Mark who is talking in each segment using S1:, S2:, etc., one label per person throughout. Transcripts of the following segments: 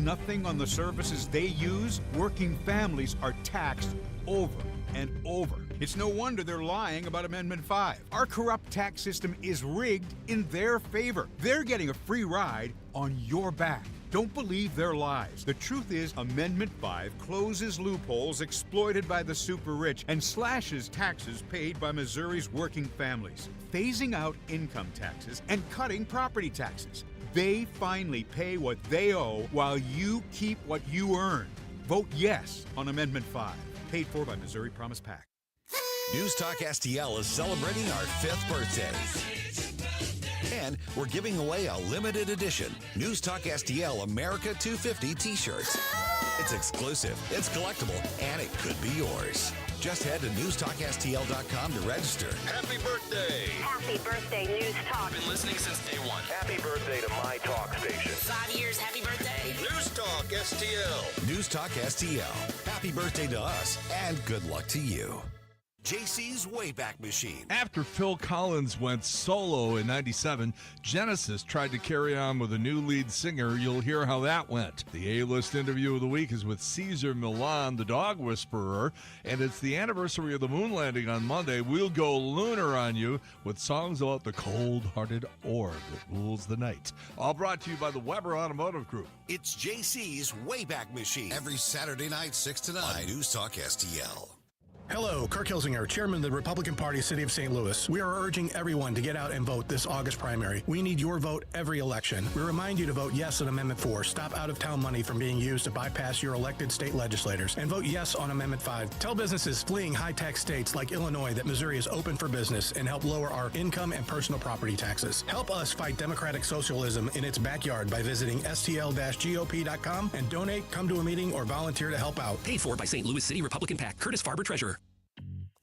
S1: nothing on the services they use, working families are taxed over and over. It's no wonder they're lying about Amendment 5. Our corrupt tax system is rigged in their favor. They're getting a free ride on your back. Don't believe their lies. The truth is, Amendment 5 closes loopholes exploited by the super rich and slashes taxes paid by Missouri's working families, phasing out income taxes and cutting property taxes. They finally pay what they owe while you keep what you earn. Vote yes on Amendment 5. Paid for by Missouri Promise PAC.
S2: News Talk STL is celebrating our 5th birthday. And we're giving away a limited edition News Talk STL America 250 t-shirts. It's exclusive, it's collectible, and it could be yours. Just head to newstalkstl.com to register.
S3: Happy birthday!
S4: Happy birthday, News Talk.
S3: Been listening since day one. Happy birthday to my talk station.
S4: 5 years, happy birthday.
S3: News Talk STL.
S2: News Talk STL. Happy birthday to us, and good luck to you. JC's Wayback Machine.
S5: After Phil Collins went solo in 97, Genesis tried to carry on with a new lead singer. You'll hear how that went. The A-list interview of the week is with Caesar Milan, the dog whisperer, and it's the anniversary of the moon landing on Monday. We'll go lunar on you with songs about the cold-hearted orb that rules the night. All brought to you by the Weber Automotive Group.
S2: It's JC's Wayback Machine. Every Saturday night, 6 to 9 on News Talk STL.
S6: Hello, Kirk Hilsinger, Chairman of the Republican Party, City of St. Louis. We are urging everyone to get out and vote this August primary. We need your vote every election. We remind you to vote yes on Amendment 4. Stop out-of-town money from being used to bypass your elected state legislators. And vote yes on Amendment 5. Tell businesses fleeing high-tax states like Illinois that Missouri is open for business and help lower our income and personal property taxes. Help us fight democratic socialism in its backyard by visiting stl-gop.com and donate, come to a meeting, or volunteer to help out.
S7: Paid for by St. Louis City Republican PAC. Curtis Farber, Treasurer.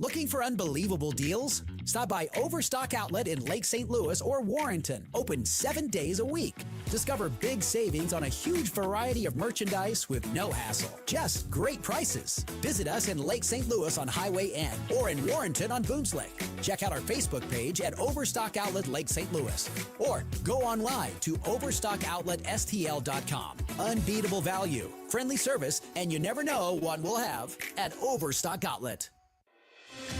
S8: Looking for unbelievable deals? Stop by Overstock Outlet in Lake St. Louis or Warrenton. Open 7 days a week. Discover big savings on a huge variety of merchandise with no hassle. Just great prices. Visit us in Lake St. Louis on Highway N or in Warrenton on Boones Lake. Check out our Facebook page at Overstock Outlet Lake St. Louis or go online to overstockoutletstl.com. Unbeatable value, friendly service, and you never know what we'll have at Overstock Outlet.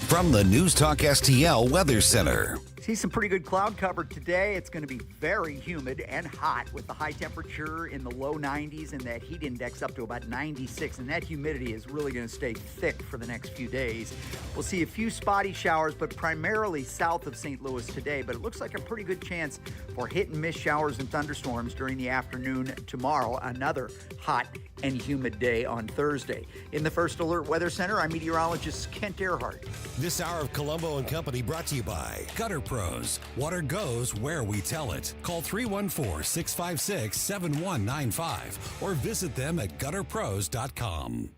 S2: From the News Talk STL Weather Center.
S9: See some pretty good cloud cover today. It's going to be very humid and hot with the high temperature in the low 90s and that heat index up to about 96. And that humidity is really going to stay thick for the next few days. We'll see a few spotty showers, but primarily south of St. Louis today. But it looks like a pretty good chance for hit and miss showers and thunderstorms during the afternoon tomorrow. Another hot and humid day on Thursday. In the First Alert Weather Center, I'm meteorologist Kent Earhart.
S2: This hour of Colombo and Company brought to you by Gutter Pros. Water goes where we tell it. Call 314-656-7195 or visit them at gutterpros.com.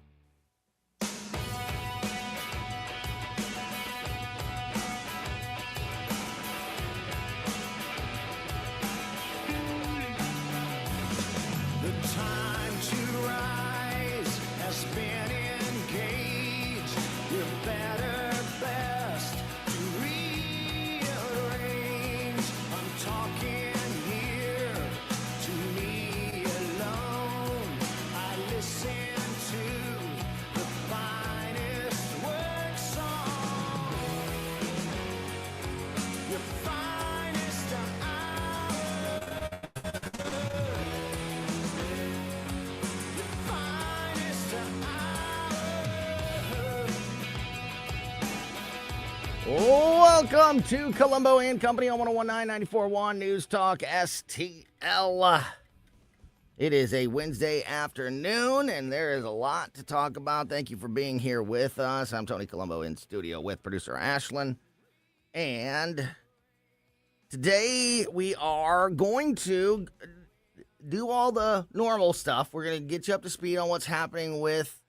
S10: Welcome to Colombo and Company on 101.9 News Talk STL. It is a Wednesday afternoon, and there is a lot to talk about. Thank you for being here with us. I'm Tony Colombo in studio with producer Ashlyn. And today we are going to do all the normal stuff. We're going to get you up to speed on what's happening with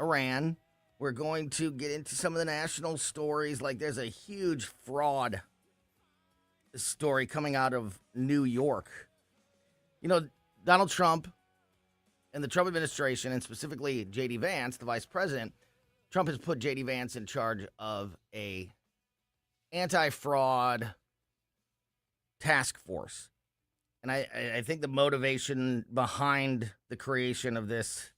S10: Iran. We're going to get into some of the national stories, like there's a huge fraud story coming out of New York. You know, Donald Trump and the Trump administration, and specifically J.D. Vance, the vice president, Trump has put J.D. Vance in charge of a anti-fraud task force. And I think the motivation behind the creation of this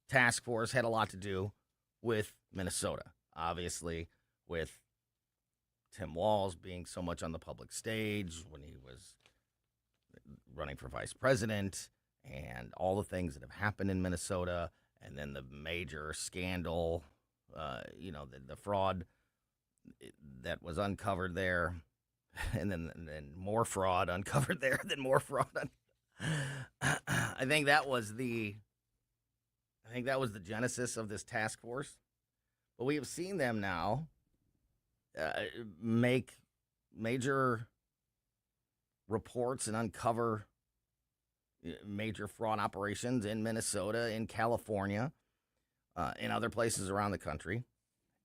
S10: task force had a lot to do with Minnesota. Obviously, with Tim Walz being so much on the public stage when he was running for vice president, and all the things that have happened in Minnesota, and then the major scandal, the fraud that was uncovered there, and then more fraud uncovered there, then more fraud. I think that was the genesis of this task force. But we have seen them now make major reports and uncover major fraud operations in Minnesota, in California, in other places around the country.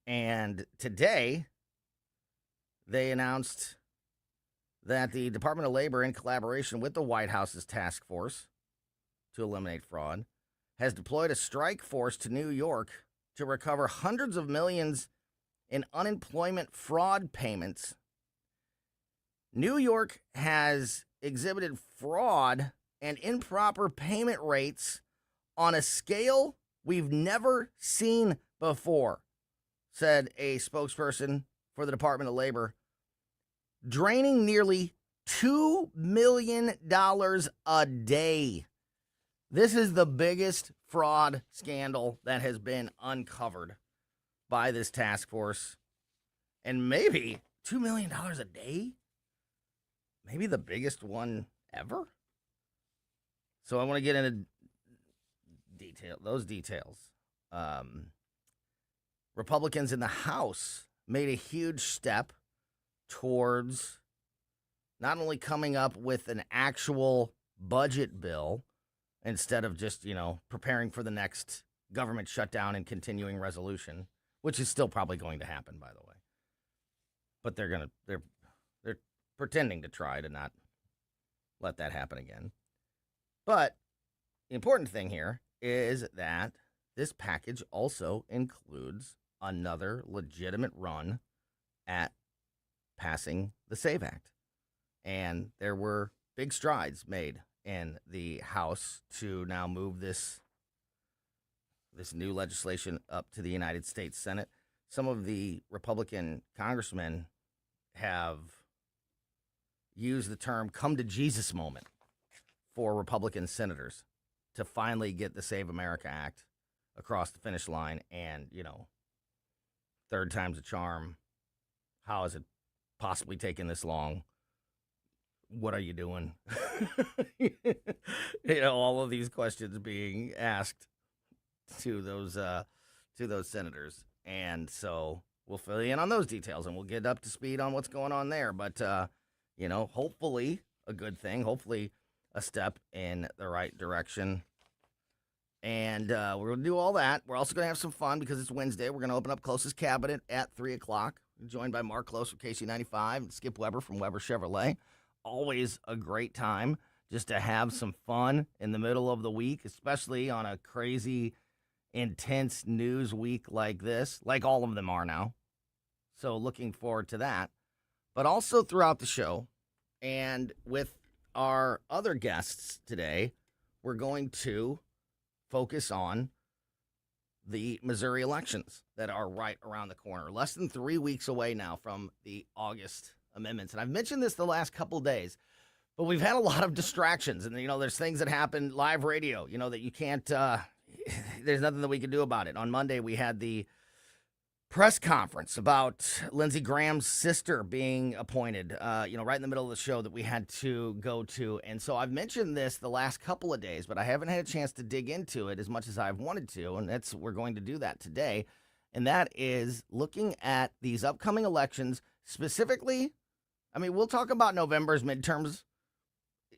S10: And today, they announced that the Department of Labor, in collaboration with the White House's task force to eliminate fraud, has deployed a strike force to New York to recover hundreds of millions in unemployment fraud payments. New York has exhibited fraud and improper payment rates on a scale we've never seen before, said a spokesperson for the Department of Labor, draining nearly $2 million a day. This is the biggest fraud scandal that has been uncovered by this task force. And maybe $2 million a day? Maybe the biggest one ever? So I want to get into those details. Republicans in the House made a huge step towards not only coming up with an actual budget bill instead of just, preparing for the next government shutdown and continuing resolution, which is still probably going to happen, by the way. But they're pretending to try to not let that happen again. But the important thing here is that this package also includes another legitimate run at passing the SAVE Act. And there were big strides made in the House to now move this new legislation up to the United States Senate. Some of the Republican congressmen have used the term come to Jesus moment for Republican senators to finally get the Save America Act across the finish line. And, third time's a charm. How has it possibly taken this long? What are you doing? All of these questions being asked to those senators. And so we'll fill you in on those details, and we'll get up to speed on what's going on there. But, hopefully a good thing, hopefully a step in the right direction. And we're going to do all that. We're also going to have some fun because it's Wednesday. We're going to open up KLOSES Cabinet at 3 o'clock. We're joined by Mark Close from KC95 and Skip Weber from Weber Chevrolet. Always a great time just to have some fun in the middle of the week, especially on a crazy, intense news week like this, like all of them are now. So looking forward to that. But also throughout the show and with our other guests today, we're going to focus on the Missouri elections that are right around the corner. Less than 3 weeks away now from the August amendments. And I've mentioned this the last couple of days, but we've had a lot of distractions. And, there's things that happen live radio, that you can't, there's nothing that we can do about it. On Monday, we had the press conference about Lindsey Graham's sister being appointed, right in the middle of the show that we had to go to. And so I've mentioned this the last couple of days, but I haven't had a chance to dig into it as much as I've wanted to. And we're going to do that today. And that is looking at these upcoming elections specifically. I mean, we'll talk about November's midterms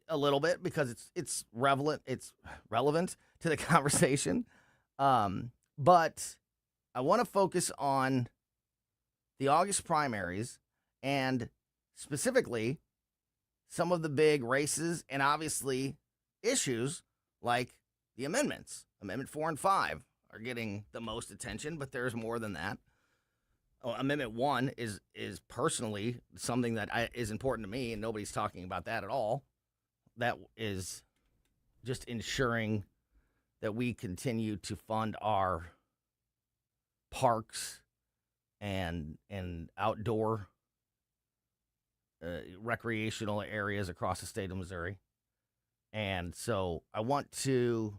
S10: a little bit because it's relevant to the conversation. But I want to focus on the August primaries and specifically some of the big races and obviously issues like the amendments. Amendment 4 and 5 are getting the most attention, but there's more than that. Amendment 1 is personally something that is important to me, and nobody's talking about that at all. that is just ensuring that we continue to fund our parks and outdoor recreational areas across the state of Missouri. And so I want to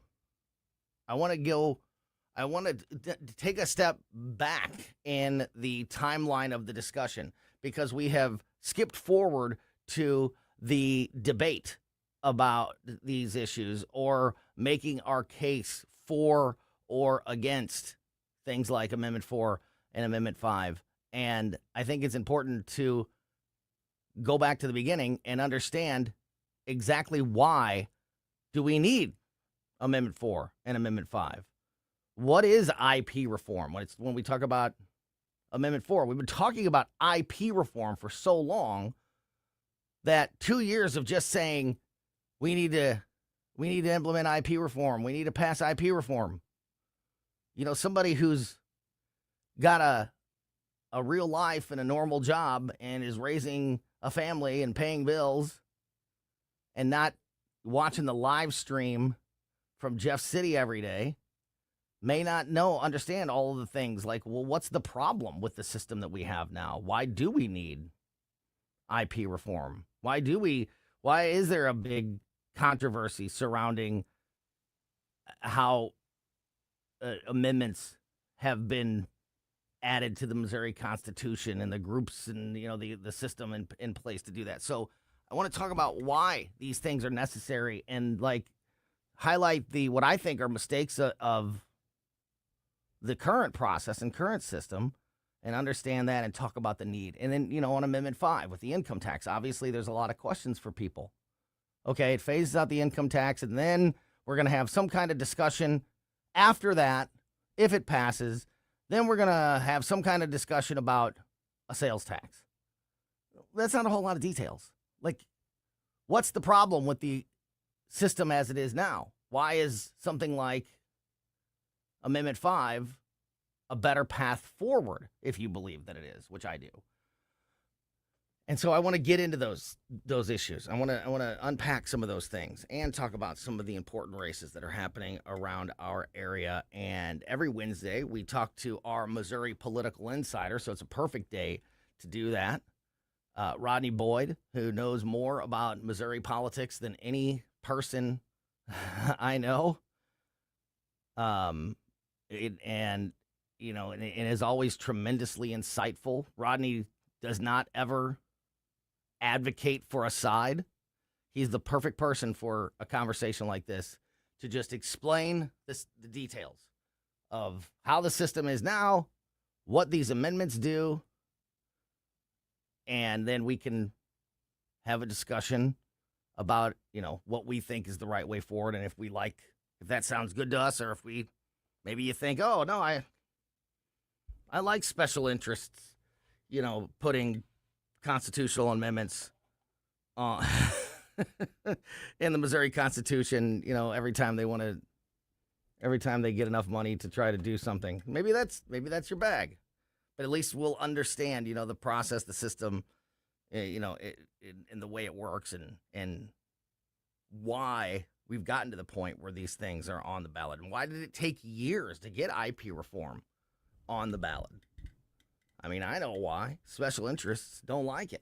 S10: take a step back in the timeline of the discussion, because we have skipped forward to the debate about these issues or making our case for or against things like Amendment 4 and Amendment 5. And I think it's important to go back to the beginning and understand exactly why do we need Amendment 4 and Amendment 5. What is IP reform? When we talk about Amendment 4, we've been talking about IP reform for so long that 2 years of just saying we need to implement IP reform, we need to pass IP reform. You know, somebody who's got a real life and a normal job and is raising a family and paying bills and not watching the live stream from Jeff City every day may not understand all of the things like, well, what's the problem with the system that we have now? Why do we need IP reform? Why is there a big controversy surrounding how amendments have been added to the Missouri Constitution and the groups and, you know, the system in place to do that? So I want to talk about why these things are necessary and like highlight what I think are mistakes of the current process and current system, and understand that and talk about the need. And then, you know, on Amendment 5 with the income tax, obviously there's a lot of questions for people. Okay, it phases out the income tax, and then we're going to have some kind of discussion after that, if it passes. Then we're going to have some kind of discussion about a sales tax. That's not a whole lot of details. Like, what's the problem with the system as it is now? Why is something like Amendment 5 a better path forward, if you believe that it is, which I do? And so I want to get into those issues. I want to unpack some of those things and talk about some of the important races that are happening around our area. And every Wednesday we talk to our Missouri political insider, so it's a perfect day to do that. Rodney Boyd, who knows more about Missouri politics than any person I know. And is always tremendously insightful. Rodney does not ever advocate for a side. He's the perfect person for a conversation like this to just explain the details of how the system is now, what these amendments do, and then we can have a discussion about, you know, what we think is the right way forward, and if that sounds good to us, or if maybe you think, oh, no, I like special interests, you know, putting constitutional amendments in the Missouri Constitution, you know, every time they get enough money to try to do something. Maybe that's your bag. But at least we'll understand, you know, the process, the system, you know, and the way it works, and why we've gotten to the point where these things are on the ballot. And why did it take years to get IP reform on the ballot? I mean, I know why. Special interests don't like it,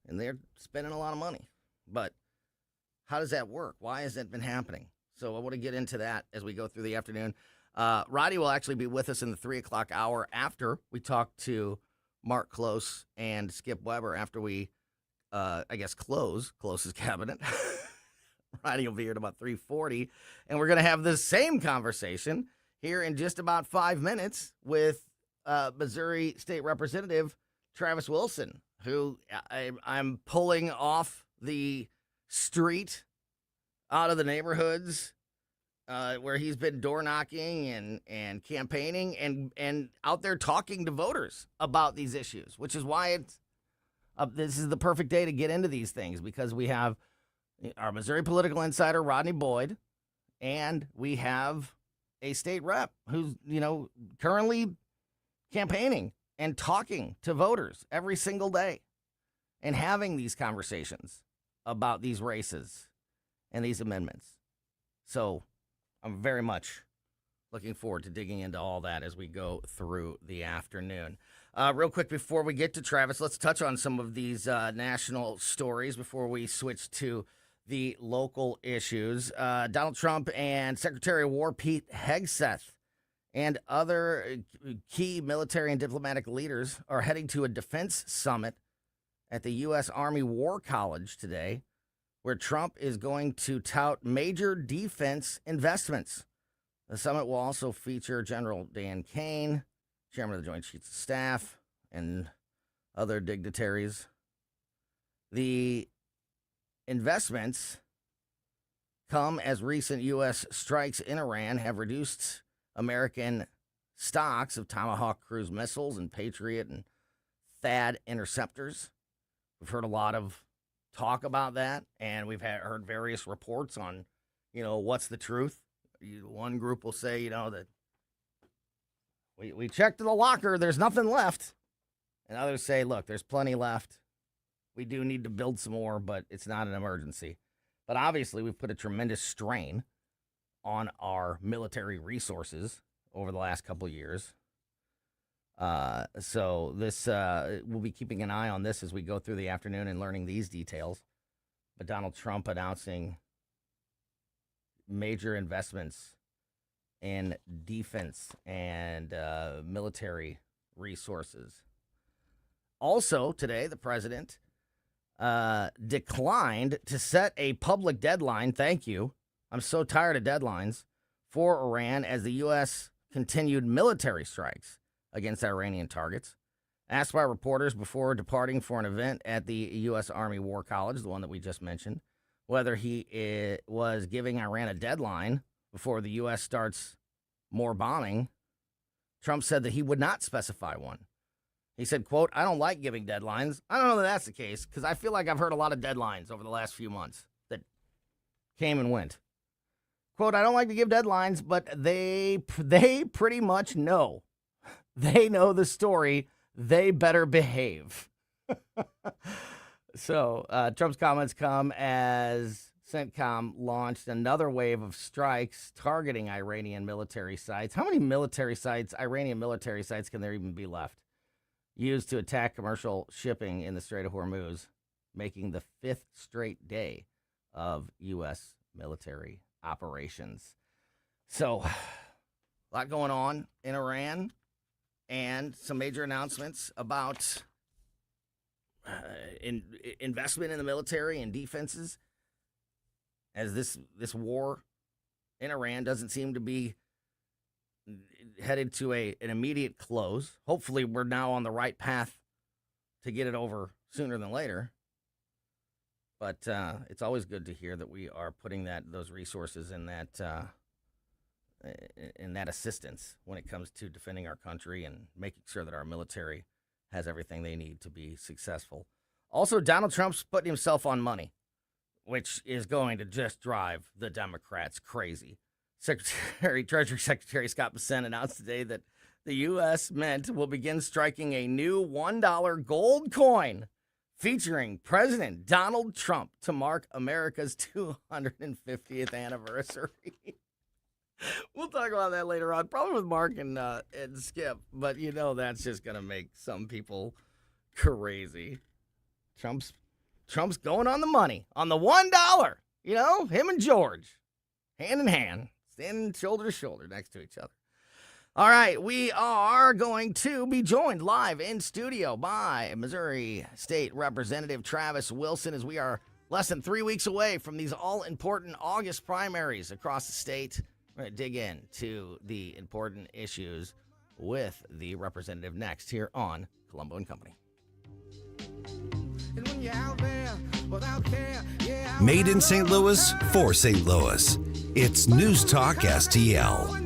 S10: and they're spending a lot of money. But how does that work? Why has that been happening? So I want to get into that as we go through the afternoon. Roddy will actually be with us in the 3 o'clock hour after we talk to Mark Close and Skip Weber after we, Close's cabinet. Roddy will be here at about 3:40, and we're going to have the same conversation here in just about 5 minutes with Missouri State Representative Travis Wilson, who I'm pulling off the street out of the neighborhoods where he's been door knocking and campaigning and out there talking to voters about these issues, which is why this is the perfect day to get into these things, because we have our Missouri political insider, Rodney Boyd, and we have a state rep who's, you know, currently campaigning and talking to voters every single day and having these conversations about these races and these amendments. So I'm very much looking forward to digging into all that as we go through the afternoon. Real quick before we get to Travis, let's touch on some of these national stories before we switch to the local issues. Donald Trump and Secretary of War Pete Hegseth and other key military and diplomatic leaders are heading to a defense summit at the U.S. Army War College today, where Trump is going to tout major defense investments. The summit will also feature General Dan Kane, Chairman of the Joint Chiefs of Staff, and other dignitaries. The investments come as recent U.S. strikes in Iran have reduced American stocks of Tomahawk cruise missiles and Patriot and THAAD interceptors. We've heard a lot of talk about that, and we've heard various reports on, what's the truth. One group will say, that we checked the locker, there's nothing left. And others say, look, there's plenty left. We do need to build some more, but it's not an emergency. But obviously, we've put a tremendous strain on our military resources over the last couple of years. So this, we'll be keeping an eye on this as we go through the afternoon and learning these details. But Donald Trump announcing major investments in defense and military resources. Also, today, the president declined to set a public deadline. Thank you. I'm so tired of deadlines for Iran as the U.S. continued military strikes against Iranian targets. Asked by reporters before departing for an event at the U.S. Army War College, the one that we just mentioned, whether he was giving Iran a deadline before the U.S. starts more bombing, Trump said that he would not specify one. He said, quote, I don't like giving deadlines. I don't know that that's the case because I feel like I've heard a lot of deadlines over the last few months that came and went. Quote, I don't like to give deadlines, but they pretty much know. They know the story. They better behave. So Trump's comments come as CENTCOM launched another wave of strikes targeting Iranian military sites. How many military sites, Iranian military sites, can there even be left? Used to attack commercial shipping in the Strait of Hormuz, making the 5th straight day of U.S. military operations. So, a lot going on in Iran and some major announcements about investment in the military and defenses as this war in Iran doesn't seem to be headed to an immediate close. Hopefully, we're now on the right path to get it over sooner than later. But it's always good to hear that we are putting those resources in that assistance when it comes to defending our country and making sure that our military has everything they need to be successful. Also, Donald Trump's putting himself on money, which is going to just drive the Democrats crazy. Treasury Secretary Scott Bessent announced today that the U.S. Mint will begin striking a new $1 gold coin featuring President Donald Trump to mark America's 250th anniversary. We'll talk about that later on, probably with Mark and Skip, but that's just going to make some people crazy. Trump's going on the money, on the $1, him and George, hand in hand. Standing shoulder to shoulder next to each other. All right, we are going to be joined live in studio by Missouri State Representative Travis Wilson as we are less than 3 weeks away from these all-important August primaries across the state. We're going to dig into the important issues with the representative next here on Colombo and Company.
S2: Made in St. Louis for St. Louis. It's News Talk STL.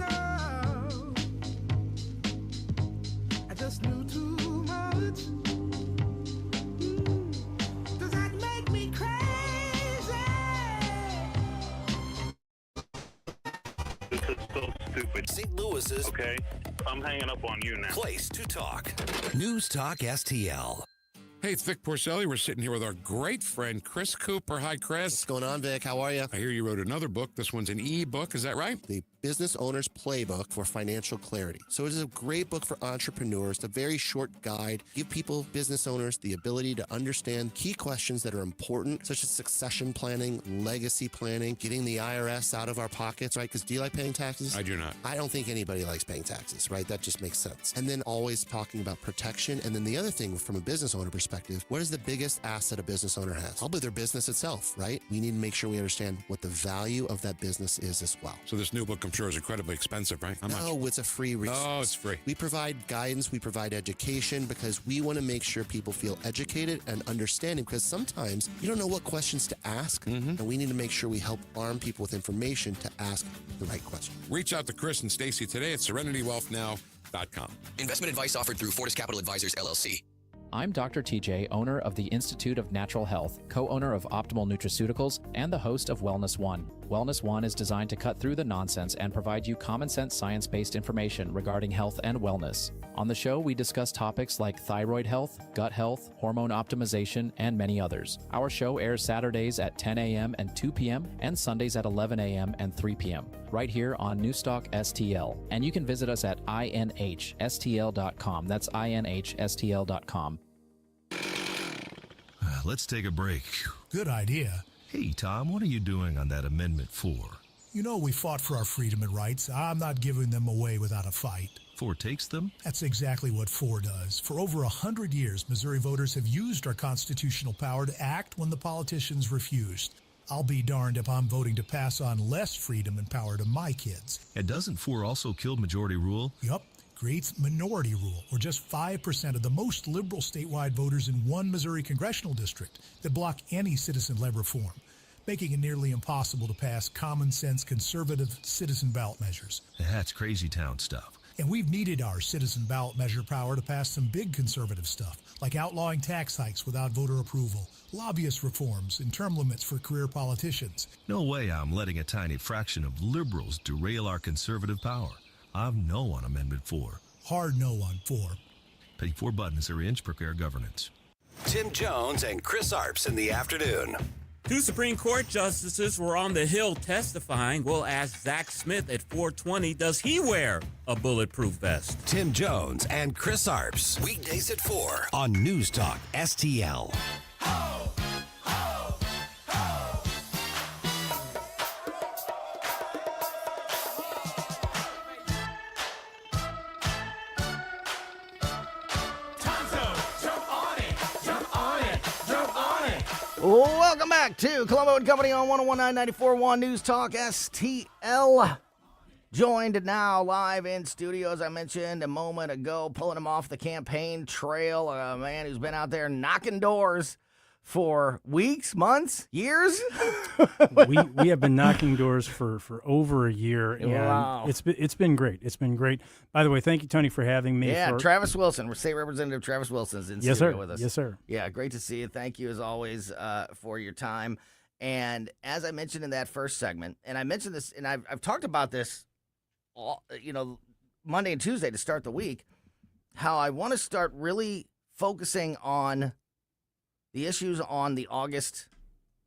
S3: This is so stupid.
S2: St. Louis's
S3: Okay, I'm hanging up on you now.
S2: place to talk. News Talk STL.
S11: Hey, it's Vic Porcelli. We're sitting here with our great friend, Chris Cooper. Hi, Chris.
S12: What's going on, Vic? How are you?
S11: I hear you wrote another book. This one's an e-book. Is that right?
S12: The Business Owner's Playbook for Financial Clarity. So it is a great book for entrepreneurs, a very short guide. Give people, business owners, the ability to understand key questions that are important, such as succession planning, legacy planning, getting the IRS out of our pockets, right? Because do you like paying taxes?
S11: I do not.
S12: I don't think anybody likes paying taxes, right? That just makes sense. And then always talking about protection. And then the other thing from a business owner perspective, what is the biggest asset a business owner has? Probably their business itself, right? We need to make sure we understand what the value of that business is as well.
S11: So this new book, I'm sure, is incredibly expensive, right? How much?
S12: No, it's a free resource.
S11: Oh, it's free.
S12: We provide guidance, we provide education because we want to make sure people feel educated and understanding because sometimes you don't know what questions to ask, and we need to make sure we help arm people with information to ask the right question.
S11: Reach out to Chris and Stacy today at SerenityWealthNow.com.
S7: Investment advice offered through Fortis Capital Advisors, LLC.
S13: I'm Dr. TJ, owner of the Institute of Natural Health, co-owner of Optimal Nutraceuticals, and the host of Wellness One. Wellness One is designed to cut through the nonsense and provide you common sense science-based information regarding health and wellness. On the show, we discuss topics like thyroid health, gut health, hormone optimization, and many others. Our show airs Saturdays at 10 a.m. and 2 p.m. and Sundays at 11 a.m. and 3 p.m. right here on Newstalk STL. And you can visit us at inhstl.com. That's inhstl.com.
S14: Let's take a break.
S15: Good idea.
S14: Hey, Tom, what are you doing on that Amendment 4?
S15: You know, we fought for our freedom and rights. I'm not giving them away without a fight.
S14: 4 takes them?
S15: That's exactly what 4 does. For over 100 years, Missouri voters have used our constitutional power to act when the politicians refused. I'll be darned if I'm voting to pass on less freedom and power to my kids.
S14: And doesn't 4 also kill majority rule?
S15: Yup. Creates minority rule, or just 5% of the most liberal statewide voters in one Missouri congressional district that block any citizen-led reform, making it nearly impossible to pass common-sense conservative citizen ballot measures.
S14: That's crazy town stuff.
S15: And we've needed our citizen ballot measure power to pass some big conservative stuff, like outlawing tax hikes without voter approval, lobbyist reforms, and term limits for career politicians.
S14: No way I'm letting a tiny fraction of liberals derail our conservative power. I'm no on Amendment 4.
S15: Hard no on 4.
S14: Pay 4 buttons or inch prepare governance.
S2: Tim Jones and Chris Arps in the afternoon.
S16: 2 Supreme Court justices were on the Hill testifying. We'll ask Zach Smith at 420, does he wear a bulletproof vest?
S2: Tim Jones and Chris Arps. Weekdays at 4 on News Talk STL.
S10: Welcome back to Colombo Company on 101.9 News Talk STL. Joined now live in studio, as I mentioned a moment ago, pulling him off the campaign trail. A man who's been out there knocking doors for weeks, months, years.
S17: we have been knocking doors for over a year, and
S10: wow.
S17: It's been great. It's been great. By the way, thank you, Tony, for having me.
S10: Yeah, Travis Wilson, State Representative Travis Wilson's in studio with us.
S17: Yes, sir.
S10: Yeah, great to see you. Thank you as always for your time. And as I mentioned in that first segment, and I mentioned this, and I've talked about this, Monday and Tuesday to start the week, how I want to start really focusing on the issues on the August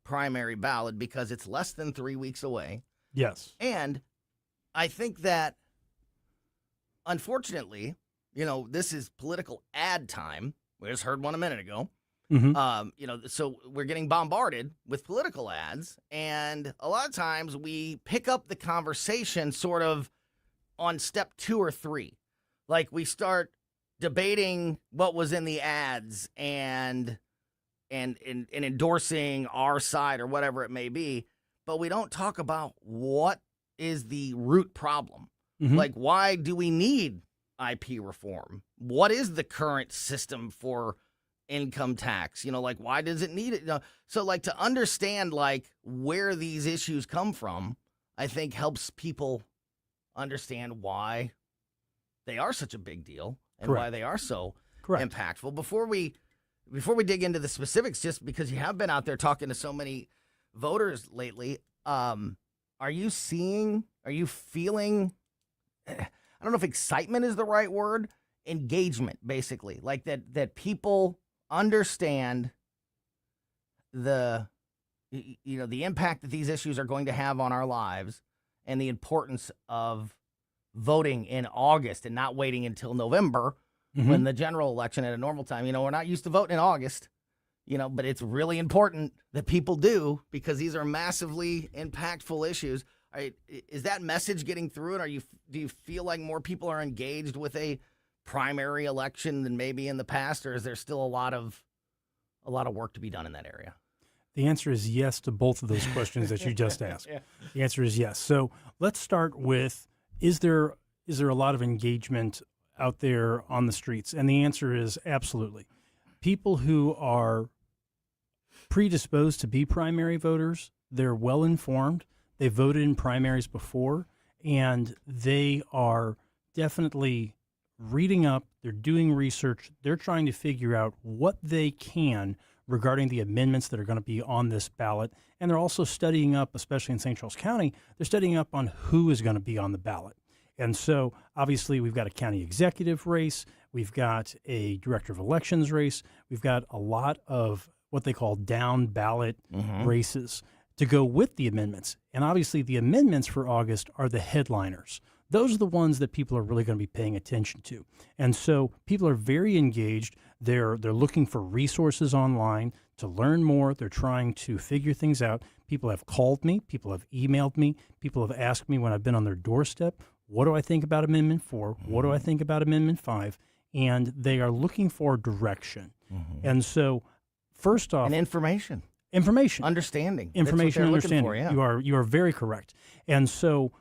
S10: primary ballot because it's less than 3 weeks away.
S17: Yes.
S10: And I think that, unfortunately, this is political ad time. We just heard one a minute ago.
S17: Mm-hmm.
S10: So we're getting bombarded with political ads. And a lot of times we pick up the conversation sort of on step 2 or 3. Like we start debating what was in the ads and endorsing our side or whatever it may be, but we don't talk about what is the root problem.
S17: Mm-hmm.
S10: Like, why do we need IP reform? What is the current system for income tax? Why does it need it? So, to understand, where these issues come from, I think helps people understand why they are such a big deal and
S17: Correct.
S10: why they are so
S17: Correct.
S10: impactful. Before we dig into the specifics, just because you have been out there talking to so many voters lately, are you feeling, I don't know if excitement is the right word, engagement, basically, like that people understand the impact that these issues are going to have on our lives and the importance of voting in August and not waiting until November when the general election at a normal time. We're not used to voting in August, but it's really important that people do because these are massively impactful issues. Is that message getting through? And do you feel like more people are engaged with a primary election than maybe in the past, or is there still a lot of work to be done in that area?
S17: The answer is yes to both of those questions that you just asked. Yeah. The answer is yes. So let's start with, is there a lot of engagement out there on the streets? And the answer is absolutely. People who are predisposed to be primary voters, they're well informed, they voted in primaries before, and they are definitely reading up, they're doing research, they're trying to figure out what they can regarding the amendments that are going to be on this ballot. And they're also studying up, especially in St. Charles County, they're studying up on who is going to be on the ballot. And so obviously we've got a county executive race, we've got a director of elections race, we've got a lot of what they call down ballot races to go with the amendments. And obviously the amendments for August are the headliners. Those are the ones that people are really going to be paying attention to. And so people are very engaged. They're looking for resources online to learn more. They're trying to figure things out. People have called me. People have emailed me. People have asked me when I've been on their doorstep, what do I think about Amendment 4? What do I think about Amendment 5? And they are looking for direction. And so first off...
S10: And information.
S17: Information.
S10: Understanding.
S17: Information and understanding.
S10: For, yeah.
S17: You are very correct. And so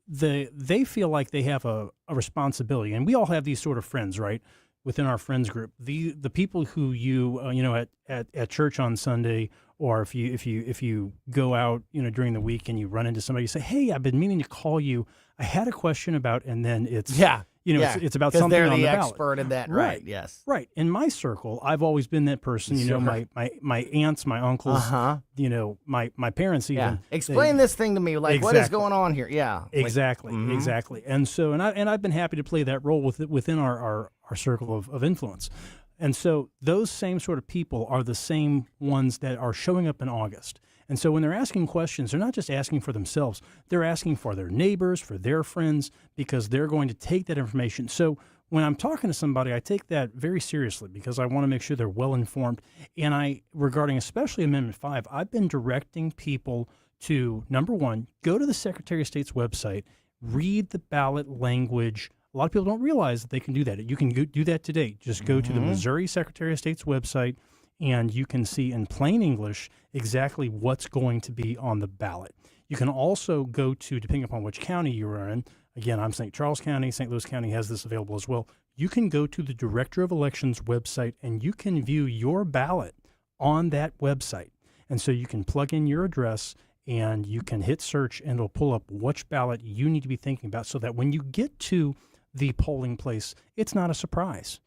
S17: they feel like they have a responsibility, and we all have these sort of friends, right, within our friends group. The people who you at church on Sunday, or if you go out during the week and you run into somebody, you say, "Hey, I've been meaning to call you. I had a question about," and then it's it's about something
S10: they're
S17: on the ballot.
S10: expert in that, right? Yes,
S17: right. In my circle, I've always been that person. My aunts, my uncles, my parents even.
S10: Yeah. Explain this thing to me. Like, what is going on here? Yeah,
S17: exactly, exactly. And so, I've been happy to play that role within our circle of influence. And so those same sort of people are the same ones that are showing up in August. And so when they're asking questions, they're not just asking for themselves. They're asking for their neighbors, for their friends, because they're going to take that information. So when I'm talking to somebody, I take that very seriously because I want to make sure they're well informed. And regarding especially Amendment 5, I've been directing people to, number one, go to the Secretary of State's website, read the ballot language. A lot of people don't realize that they can do that. You can do that today. Just go to the Missouri Secretary of State's website, and you can see in plain English exactly what's going to be on the ballot. You can also go to, depending upon which county you are in, again, I'm St. Charles County, St. Louis County has this available as well. You can go to the Director of Elections website, and you can view your ballot on that website. And so you can plug in your address, and you can hit search, and it'll pull up which ballot you need to be thinking about so that when you get to the polling place, it's not a surprise.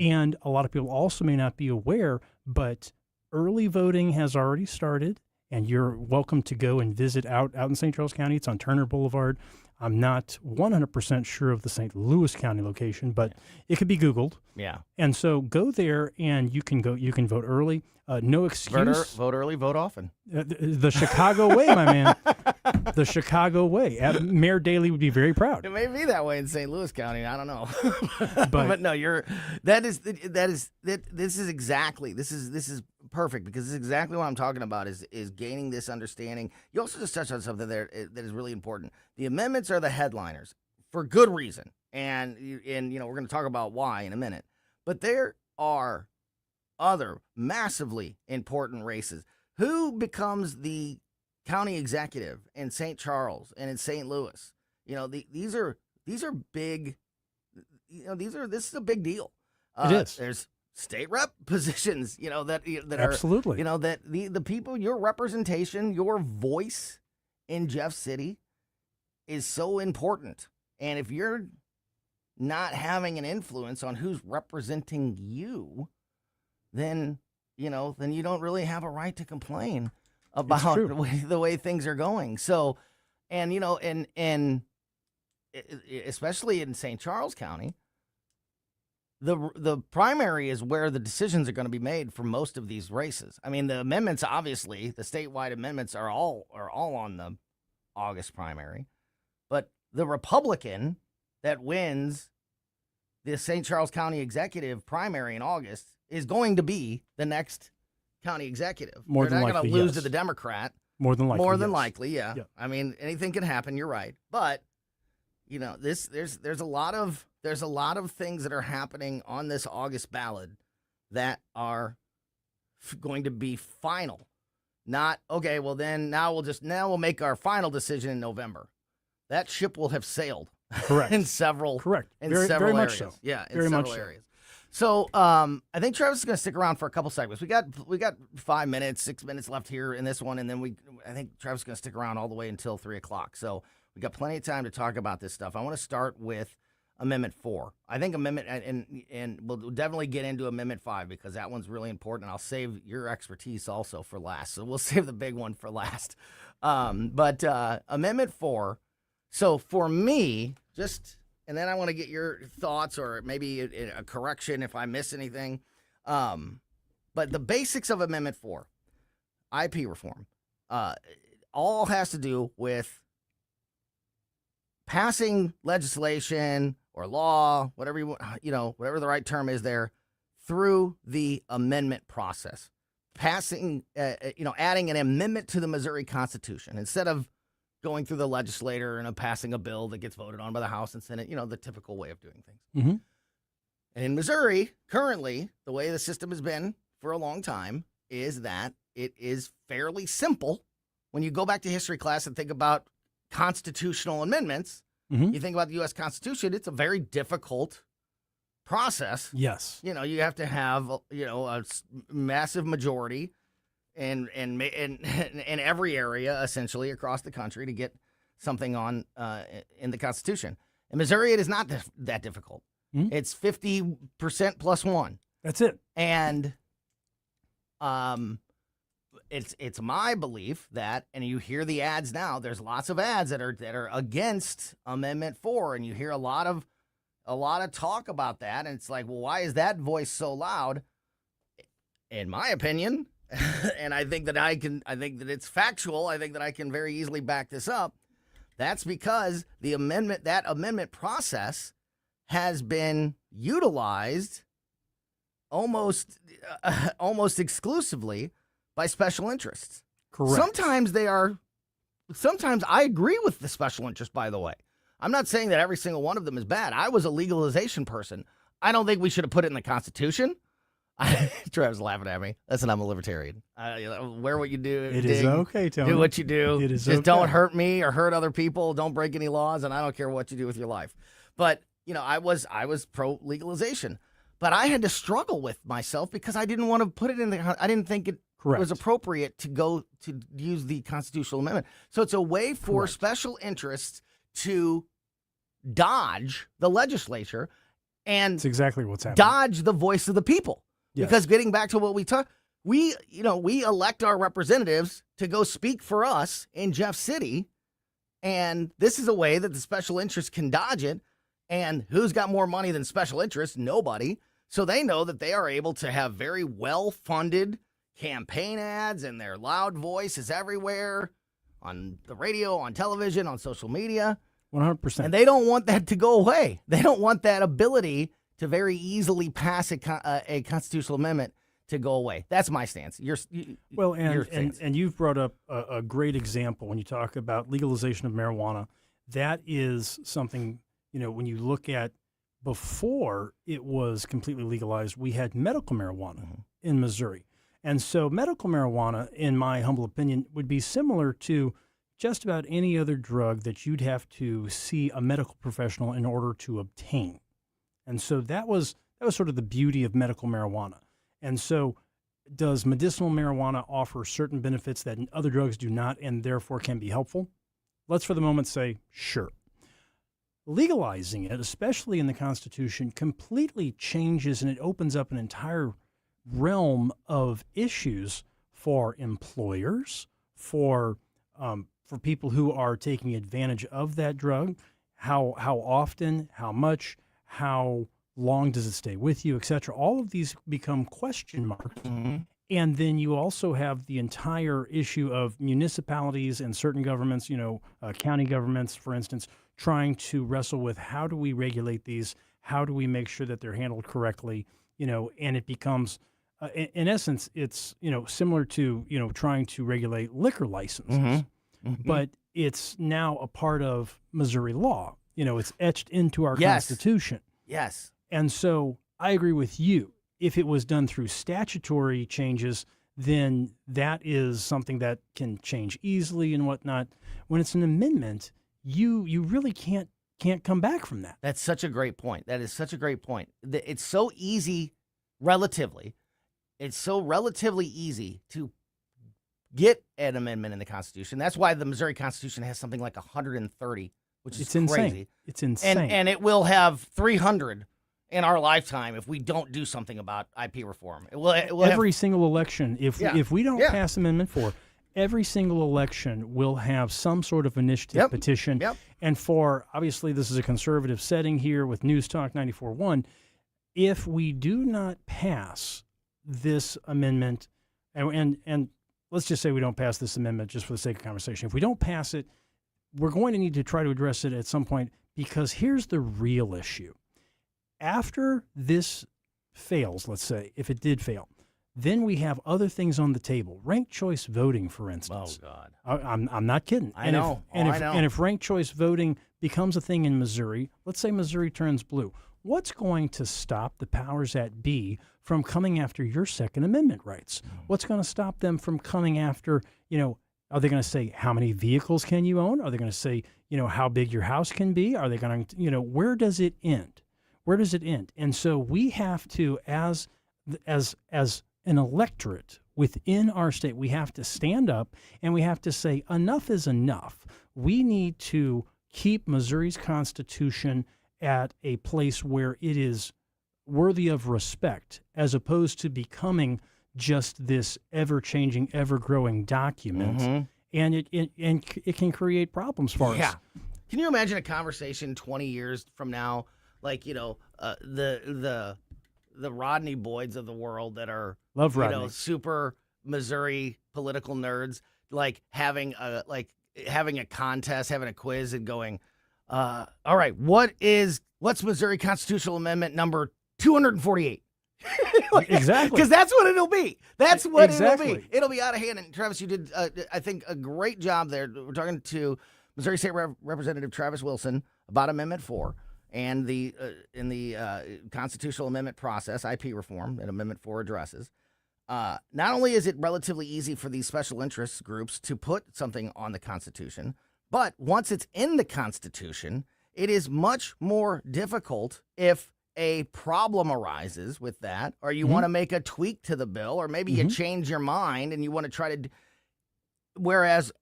S17: And a lot of people also may not be aware, but early voting has already started, and you're welcome to go and visit out in St. Charles County. It's on Turner Boulevard. I'm not 100% sure of the St. Louis County location, but it could be Googled.
S10: Yeah.
S17: And so go there, and you can vote early. No excuse.
S10: Vote early, vote often.
S17: The Chicago way, my man. The Chicago way. Mayor Daley would be very proud.
S10: It may be that way in St. Louis County. I don't know, but no, this is perfect because this is exactly what I'm talking about. Is gaining this understanding. You also just touched on something there that is really important. The amendments are the headliners for good reason, and we're going to talk about why in a minute. But there are other massively important races. Who becomes the county executive in St. Charles and in St. Louis? These are big. This is a big deal.
S17: It is.
S10: There's state rep positions. That
S17: absolutely.
S10: Are that the people, your representation, your voice in Jeff City is so important. And if you're not having an influence on who's representing you, then you don't really have a right to complain about the way things are going. So, and especially in St. Charles County, the primary is where the decisions are going to be made for most of these races. I mean, the amendments, obviously, the statewide amendments are all on the August primary, but the Republican that wins the St. Charles County executive primary in August is going to be the next county executive.
S17: More
S10: They're
S17: than
S10: not going
S17: likely,
S10: to lose
S17: yes.
S10: to the Democrat.
S17: More than likely,
S10: More than
S17: yes.
S10: likely, yeah.
S17: Yep.
S10: I mean, anything can happen. You're right, but there's a lot of things that are happening on this August ballot that are going to be final. Not okay. Well, then now we'll make our final decision in November. That ship will have sailed.
S17: Correct.
S10: in several
S17: Very
S10: several
S17: much
S10: areas.
S17: so.
S10: Yeah, in
S17: Very
S10: several
S17: much so.
S10: areas. So I think Travis is going to stick around for a couple segments. We got 5 minutes, 6 minutes left here in this one, and then I think Travis is going to stick around all the way until 3:00. So we got plenty of time to talk about this stuff. I want to start with Amendment 4. I think Amendment, and we'll definitely get into Amendment 5 because that one's really important. I'll save your expertise also for last. So we'll save the big one for last. But Amendment 4. So for me, and then I want to get your thoughts or maybe a correction if I miss anything. But the basics of Amendment 4, IP reform, all has to do with passing legislation or law, whatever whatever the right term is there, through the amendment process. Passing, adding an amendment to the Missouri Constitution instead of going through the legislature and passing a bill that gets voted on by the House and Senate, the typical way of doing things.
S17: Mm-hmm.
S10: And in Missouri, currently, the way the system has been for a long time is that it is fairly simple. When you go back to history class and think about constitutional amendments, you think about the U.S. Constitution, it's a very difficult process.
S17: Yes.
S10: You have to have, a massive majority in every area, essentially, across the country to get something on in the Constitution. In Missouri, it is not that difficult.
S17: Mm-hmm.
S10: It's 50% plus one.
S17: That's it.
S10: And it's my belief that, and you hear the ads now, there's lots of ads that are against Amendment 4, and you hear a lot of talk about that, and it's like, well, why is that voice so loud? In my opinion, and I think that it's factual. I think that I can very easily back this up. That's because that amendment process has been utilized almost exclusively by special interests.
S17: Correct.
S10: Sometimes I agree with the special interest, by the way. I'm not saying that every single one of them is bad. I was a legalization person. I don't think we should have put it in the Constitution. Travis laughing at me. Listen, I'm a libertarian. Wear what you do.
S17: It is okay, Tony.
S10: Do what you do.
S17: It is
S10: Just
S17: okay.
S10: don't hurt me or hurt other people. Don't break any laws, and I don't care what you do with your life. But I was pro legalization, but I had to struggle with myself because I didn't want to put it in I didn't think it was appropriate to go to use the constitutional amendment. So it's a way for special interests to dodge the legislature and
S17: That's exactly what's happening.
S10: dodge the voice of the people.
S17: Yes.
S10: Because getting back to what we talked, we elect our representatives to go speak for us in Jeff City, and this is a way that the special interests can dodge it. And who's got more money than special interests? Nobody. So they know that they are able to have very well-funded campaign ads, and their loud voice is everywhere on the radio, on television, on social media.
S17: 100%.
S10: And they don't want that to go away. They don't want that ability to very easily pass a constitutional amendment to go away. That's my stance. Your stance.
S17: And you've brought up a great example when you talk about legalization of marijuana. That is something, when you look at before it was completely legalized, we had medical marijuana in Missouri. And so medical marijuana, in my humble opinion, would be similar to just about any other drug that you'd have to see a medical professional in order to obtain. And so that was sort of the beauty of medical marijuana. And so does medicinal marijuana offer certain benefits that other drugs do not and therefore can be helpful? Let's for the moment say, sure. Legalizing it, especially in the Constitution, completely changes and it opens up an entire realm of issues for employers, for people who are taking advantage of that drug, how often, how much, how long does it stay with you, et cetera. All of these become question marks. And then you also have the entire issue of municipalities and certain governments, county governments, for instance, trying to wrestle with how do we regulate these? How do we make sure that they're handled correctly? And it becomes, in essence, it's, similar to, trying to regulate liquor licenses. But it's now a part of Missouri law. It's etched into our Constitution.
S10: Yes.
S17: And so I agree with you. If it was done through statutory changes, then that is something that can change easily and whatnot. When it's an amendment, you really can't come back from that.
S10: That's such a great point. That is such a great point. It's so easy, relatively. It's so relatively easy to get an amendment in the Constitution. That's why the Missouri Constitution has something like 130, which is crazy.
S17: Insane. It's insane.
S10: And it will have 300 in our lifetime if we don't do something about IP reform. It will
S17: every single election, if we don't pass Amendment 4, every single election will have some sort of initiative petition. And obviously this is a conservative setting here with News Talk 94.1. If we do not pass this amendment, and let's just say we don't pass this amendment just for the sake of conversation. If we don't pass it, we're going to need to try to address it at some point, because here's the real issue. After this fails, let's say, if it did fail, then we have other things on the table. Ranked choice voting, for instance.
S10: Oh, God.
S17: I'm not kidding.
S10: I know.
S17: And if ranked choice voting becomes a thing in Missouri, let's say Missouri turns blue, what's going to stop the powers that be from coming after your Second Amendment rights? What's going to stop them from coming after, are they going to say, how many vehicles can you own? Are they going to say, how big your house can be? Are they going to, where does it end? Where does it end? And so we have to, as an electorate within our state, we have to stand up and we have to say enough is enough. We need to keep Missouri's Constitution at a place where it is worthy of respect, as opposed to becoming just this ever-changing, ever-growing document. And it can create problems for us.
S10: Can you imagine a conversation 20 years from now, like, the Rodney Boyds of the world that are
S17: Love Rodney.
S10: Super Missouri political nerds, like having a contest, having a quiz, and going, all right, what's Missouri Constitutional Amendment number 248?
S17: Exactly.
S10: Because that's what it'll be. That's what
S17: Exactly.
S10: it'll be. It'll be out of hand. And Travis, you did, I think, a great job there. We're talking to Missouri State Representative Travis Wilson about Amendment 4 and in the constitutional amendment process, IP reform that Amendment 4 addresses. Not only is it relatively easy for these special interest groups to put something on the Constitution, but once it's in the Constitution, it is much more difficult if a problem arises with that, or you want to make a tweak to the bill, or maybe you change your mind and you want to try to. Whereas,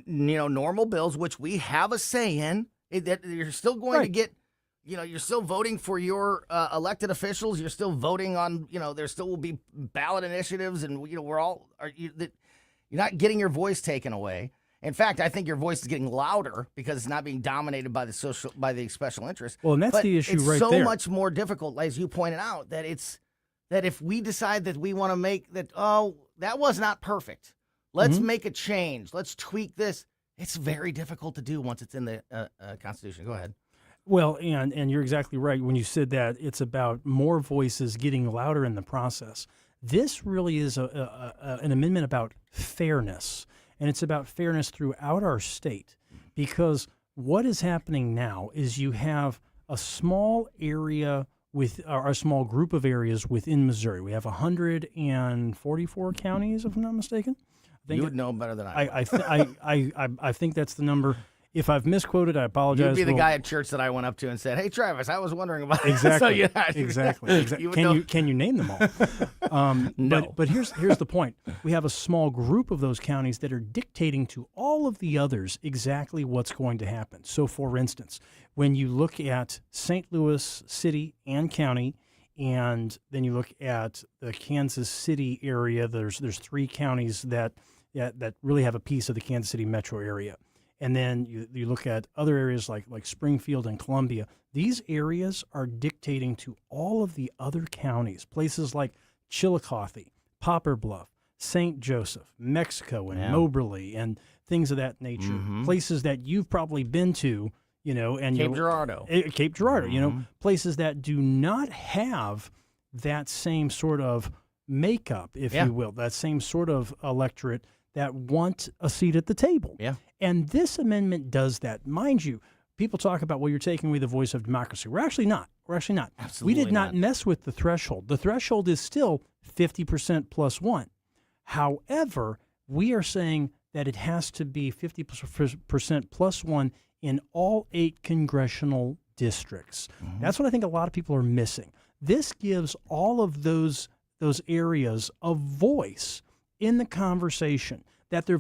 S10: normal bills, which we have a say in, that you're still going to get. You're still voting for your elected officials. You're still voting on, there still will be ballot initiatives, and you're not getting your voice taken away. In fact, I think your voice is getting louder because it's not being dominated by the special interest.
S17: Well, and that's the issue right
S10: there. It's
S17: there.
S10: so much more difficult, as you pointed out, that if we decide that we want to make that, that was not perfect. Let's make a change. Let's tweak this. It's very difficult to do once it's in the Constitution. Go ahead.
S17: Well, and you're exactly right when you said that it's about more voices getting louder in the process. This really is an amendment about fairness, and it's about fairness throughout our state, because what is happening now is you have a small area or a small group of areas within Missouri. We have 144 counties, if I'm not mistaken.
S10: You would know better than I.
S17: I think that's the number. If I've misquoted, I apologize.
S10: You'd be the guy at church that I went up to and said, "Hey, Travis, I was wondering about
S17: exactly."
S10: So,
S17: exactly. Can you name them all?
S10: No.
S17: But here's the point. We have a small group of those counties that are dictating to all of the others exactly what's going to happen. So, for instance, when you look at St. Louis City and County, and then you look at the Kansas City area, there's 3 counties that really have a piece of the Kansas City metro area. and then you look at other areas like Springfield and Columbia. These areas are dictating to all of the other counties, places like Chillicothe, Poplar Bluff, St. Joseph, Mexico, and Moberly, and things of that nature. Places that you've probably been to, and
S10: Cape Girardeau.
S17: Cape Girardeau, places that do not have that same sort of makeup, if you will, that same sort of electorate that want a seat at the table.
S10: Yeah.
S17: And this amendment does that. Mind you, people talk about, well, you're taking away the voice of democracy. We're actually not.
S10: Absolutely
S17: We did not mess with the threshold. The threshold is still 50% plus one. However, we are saying that it has to be 50% plus one in all 8 congressional districts. That's what I think a lot of people are missing. This gives all of those areas a voice in the conversation, that their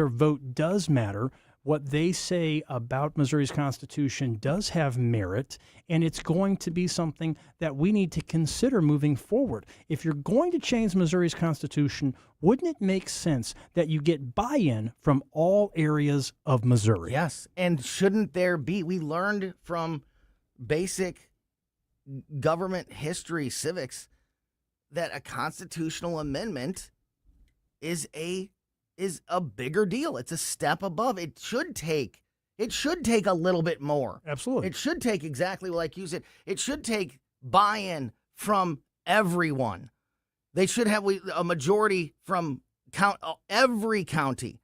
S17: vote does matter. What they say about Missouri's Constitution does have merit, and it's going to be something that we need to consider moving forward. If you're going to change Missouri's Constitution, wouldn't it make sense that you get buy-in from all areas of Missouri?
S10: Yes, and shouldn't there be? We learned from basic government history, civics, that a constitutional amendment is a bigger deal. It's a step above. It should take a little bit more.
S17: Absolutely.
S10: It should take exactly like you said. It should take buy-in from everyone. They should have a majority from every county.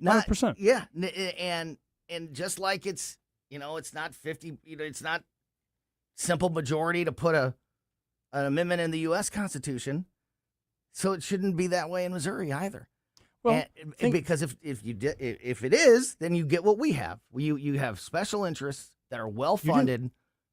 S17: 100%.
S10: Yeah, and just like it's not 50. It's not simple majority to put an amendment in the U.S. Constitution. So it shouldn't be that way in Missouri either. Well, because if it is, then you get what we have. You have special interests that are well funded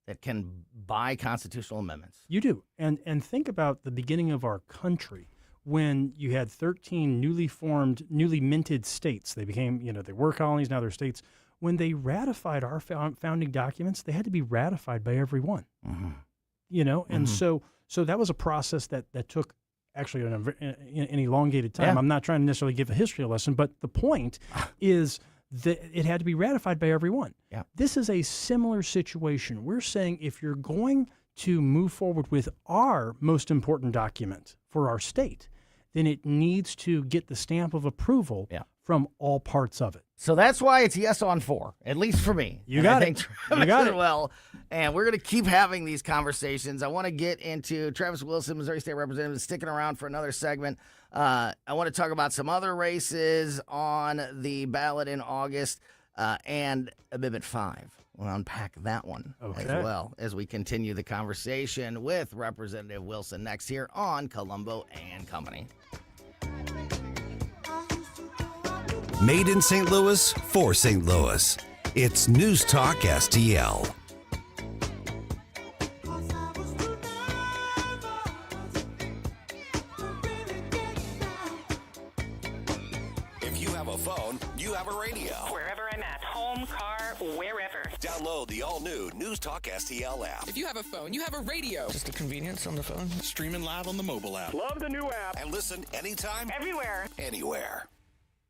S10: that can buy constitutional amendments.
S17: You do, and think about the beginning of our country when you had 13 newly minted states. They became, they were colonies, now they're states. When they ratified our founding documents, they had to be ratified by everyone. And so that was a process that took actually an elongated time.
S10: Yeah.
S17: I'm not trying to necessarily give a history lesson, but the point is that it had to be ratified by everyone.
S10: Yeah.
S17: This is a similar situation. We're saying if you're going to move forward with our most important document for our state, then it needs to get the stamp of approval from all parts of it.
S10: So that's why it's yes on 4, at least for me.
S17: You got it. You got it.
S10: Well, and we're going to keep having these conversations. I want to get into Travis Wilson, Missouri State Representative, sticking around for another segment. I want to talk about some other races on the ballot in August and Amendment 5. We'll unpack that one as well as we continue the conversation with Representative Wilson next here on Colombo and Company.
S2: Made in St. Louis for St. Louis. It's News Talk STL. If you have a phone, you have a radio.
S4: Wherever I'm at, home, car, wherever.
S2: Download the all-new News Talk STL app.
S7: If you have a phone, you have a radio.
S12: Just the convenience on the phone.
S11: Streaming live on the mobile app.
S3: Love the new app.
S2: And listen anytime,
S4: Everywhere.
S2: anywhere.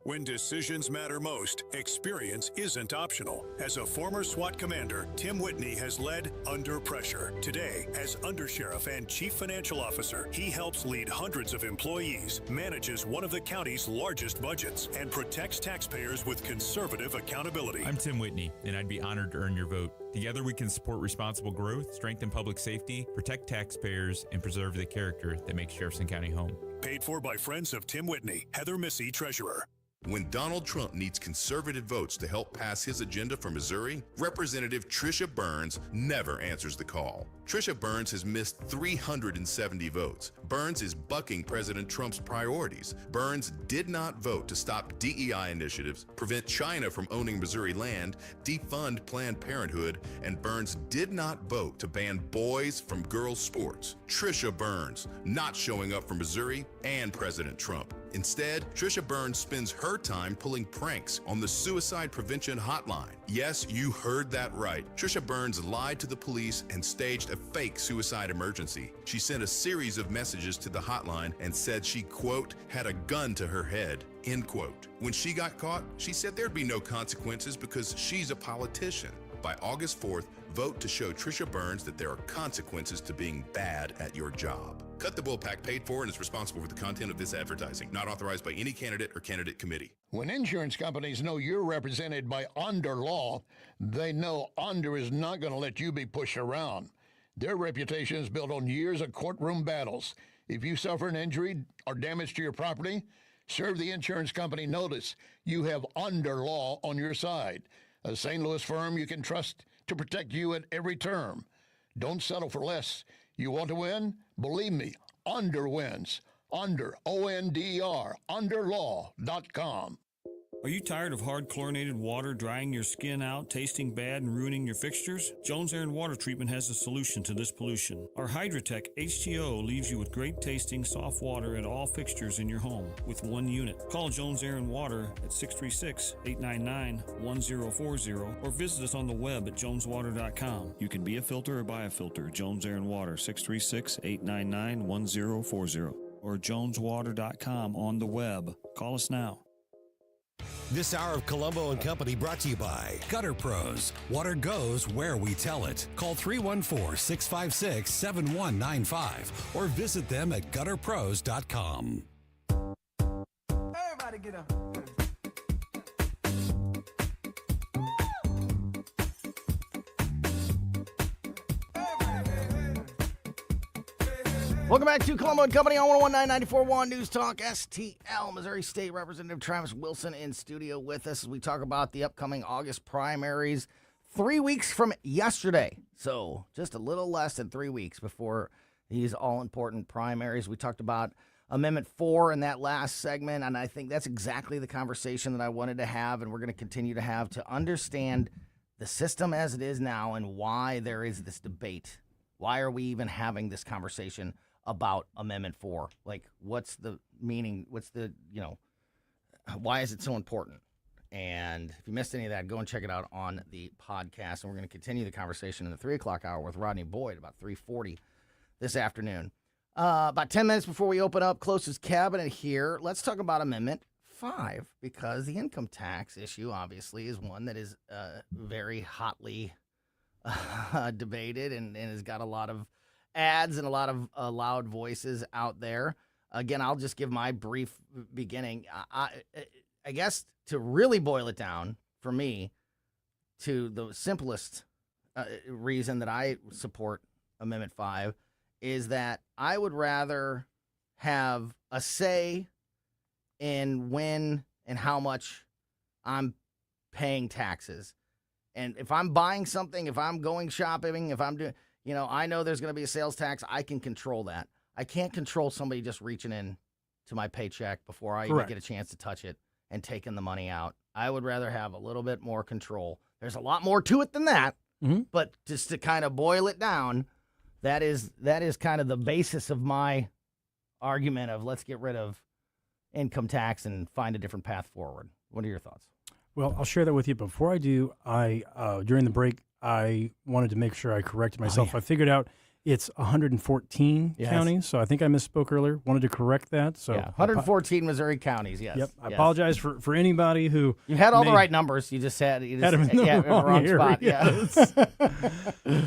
S18: When decisions matter most, experience isn't optional. As a former SWAT commander, Tim Whitney has led Under Pressure. Today, as Undersheriff and Chief Financial Officer, he helps lead hundreds of employees, manages one of the county's largest budgets, and protects taxpayers with conservative accountability.
S19: I'm Tim Whitney, and I'd be honored to earn your vote. Together we can support responsible growth, strengthen public safety, protect taxpayers, and preserve the character that makes Jefferson County home.
S18: Paid for by friends of Tim Whitney. Heather Missy, Treasurer.
S20: When Donald Trump needs conservative votes to help pass his agenda for Missouri, Representative Trisha Burns never answers the call. Trisha Burns has missed 370 votes. Burns is bucking President Trump's priorities. Burns did not vote to stop DEI initiatives, prevent China from owning Missouri land, defund Planned Parenthood, and Burns did not vote to ban boys from girls' sports. Trisha Burns not showing up for Missouri and President Trump. Instead, Trisha Burns spends her time pulling pranks on the suicide prevention hotline. Yes, you heard that right. Trisha Burns lied to the police and staged a fake suicide emergency. She sent a series of messages to the hotline and said she, quote, had a gun to her head. End quote. When she got caught, she said there'd be no consequences because she's a politician. By August 4th, vote to show Trisha Burns that there are consequences to being bad at your job. Cut the Bull PAC paid for and is responsible for the content of this advertising. Not authorized by any candidate or candidate committee.
S21: When insurance companies know you're represented by Under Law, they know Under is not going to let you be pushed around. Their reputation is built on years of courtroom battles. If you suffer an injury or damage to your property, serve the insurance company notice you have Under Law on your side. A St. Louis firm you can trust to protect you at every term. Don't settle for less. You want to win? Believe me, Under wins. Under, O-N-D-R, underlaw.com.
S22: Are you tired of hard chlorinated water drying your skin out, tasting bad, and ruining your fixtures? Jones Air and Water Treatment has a solution to this pollution. Our Hydratech H2O leaves you with great tasting, soft water at all fixtures in your home with one unit. Call Jones Air and Water at 636-899-1040 or visit us on the web at joneswater.com. You can be a filter or buy a filter. Jones Air and Water, 636-899-1040 or joneswater.com on the web. Call us now.
S2: This hour of Colombo Company brought to you by Gutter Pros. Water goes where we tell it. Call 314-656-7195 or visit them at gutterpros.com.
S23: Everybody get up.
S10: Welcome back to Colombo Company on 101.9 News Talk STL. Missouri State Representative Travis Wilson in studio with us as we talk about the upcoming August primaries 3 weeks from yesterday. So just a little less than 3 weeks before these all-important primaries. We talked about Amendment 4 in that last segment, and I think that's exactly the conversation that I wanted to have and we're going to continue to have to understand the system as it is now and why there is this debate. Why are we even having this conversation about Amendment 4? Like, what's the meaning? What's the, why is it so important? And if you missed any of that, go and check it out on the podcast. And we're going to continue the conversation in the 3 o'clock hour with Rodney Boyd about 3:40 this afternoon. About 10 minutes before we open up KLOSES Cabinet here, let's talk about Amendment 5, because the income tax issue obviously is one that is very hotly debated and has got a lot of ads and a lot of loud voices out there. Again, I'll just give my brief beginning. I guess to really boil it down for me to the simplest reason that I support Amendment 5 is that I would rather have a say in when and how much I'm paying taxes. And if I'm buying something, if I'm going shopping, if I'm doing, I know there's going to be a sales tax. I can control that. I can't control somebody just reaching in to my paycheck before I even get a chance to touch it and taking the money out. I would rather have a little bit more control. There's a lot more to it than that, but just to kind of boil it down, that is kind of the basis of my argument of let's get rid of income tax and find a different path forward. What are your thoughts?
S17: Well, I'll share that with you. Before I do, during the break, I wanted to make sure I corrected myself. I figured out it's 114 counties, so I think I misspoke earlier. Wanted to correct that. So
S10: 114 Missouri counties, yes.
S17: Yep. I apologize for anybody who...
S10: You had all the right numbers. You just had
S17: them in the wrong
S10: spot.
S17: Yes.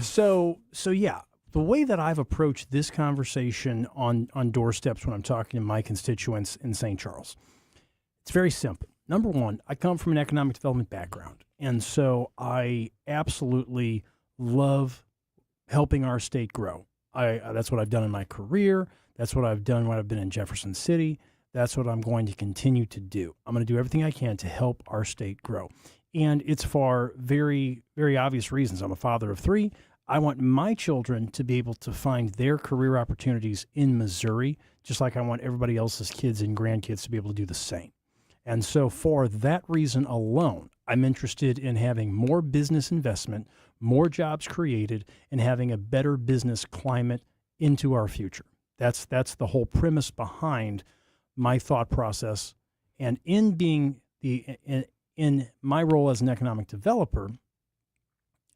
S17: So yeah, the way that I've approached this conversation on doorsteps when I'm talking to my constituents in St. Charles, it's very simple. Number one, I come from an economic development background, and so I absolutely love helping our state grow. That's what I've done in my career. That's what I've done when I've been in Jefferson City. That's what I'm going to continue to do. I'm going to do everything I can to help our state grow. And it's for very, very obvious reasons. I'm a father of 3. I want my children to be able to find their career opportunities in Missouri, just like I want everybody else's kids and grandkids to be able to do the same. And so for that reason alone, I'm interested in having more business investment, more jobs created, and having a better business climate into our future. That's the whole premise behind my thought process. And in being in my role as an economic developer,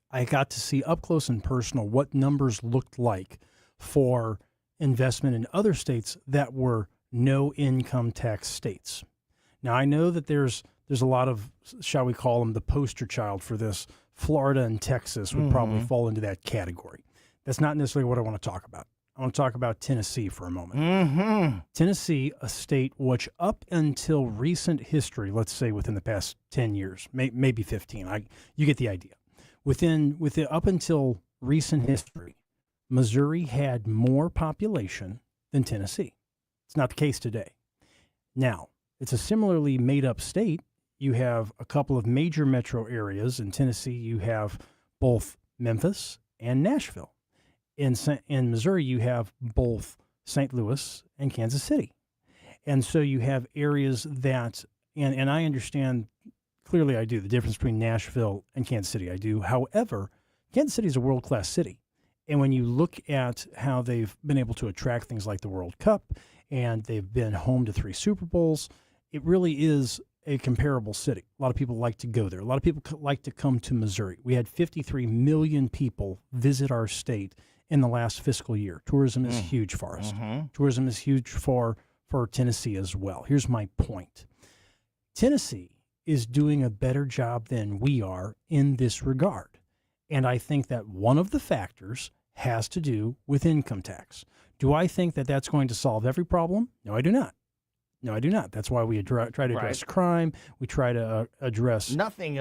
S17: I got to see up close and personal what numbers looked like for investment in other states that were no income tax states. Now, I know that there's a lot of, shall we call them the poster child for this. Florida and Texas would probably fall into that category. That's not necessarily what I want to talk about. I want to talk about Tennessee for a moment. Tennessee, a state which up until recent history, let's say within the past 10 years, maybe 15, you get the idea. Within up until recent history, Missouri had more population than Tennessee. It's not the case today. Now, it's a similarly made-up state. You have a couple of major metro areas. In Tennessee, you have both Memphis and Nashville. In Missouri, you have both St. Louis and Kansas City. And so you have areas that, and I understand, clearly I do, the difference between Nashville and Kansas City. I do. However, Kansas City is a world-class city. And when you look at how they've been able to attract things like the World Cup, and they've been home to 3 Super Bowls, it really is a comparable city. A lot of people like to go there. A lot of people like to come to Missouri. We had 53 million people visit our state in the last fiscal year. Tourism is huge for us. Tourism is huge for Tennessee as well. Here's my point. Tennessee is doing a better job than we are in this regard. And I think that one of the factors has to do with income tax. Do I think that that's going to solve every problem? No, I do not. No, I do not. That's why we try to address crime. We try to address
S10: Nothing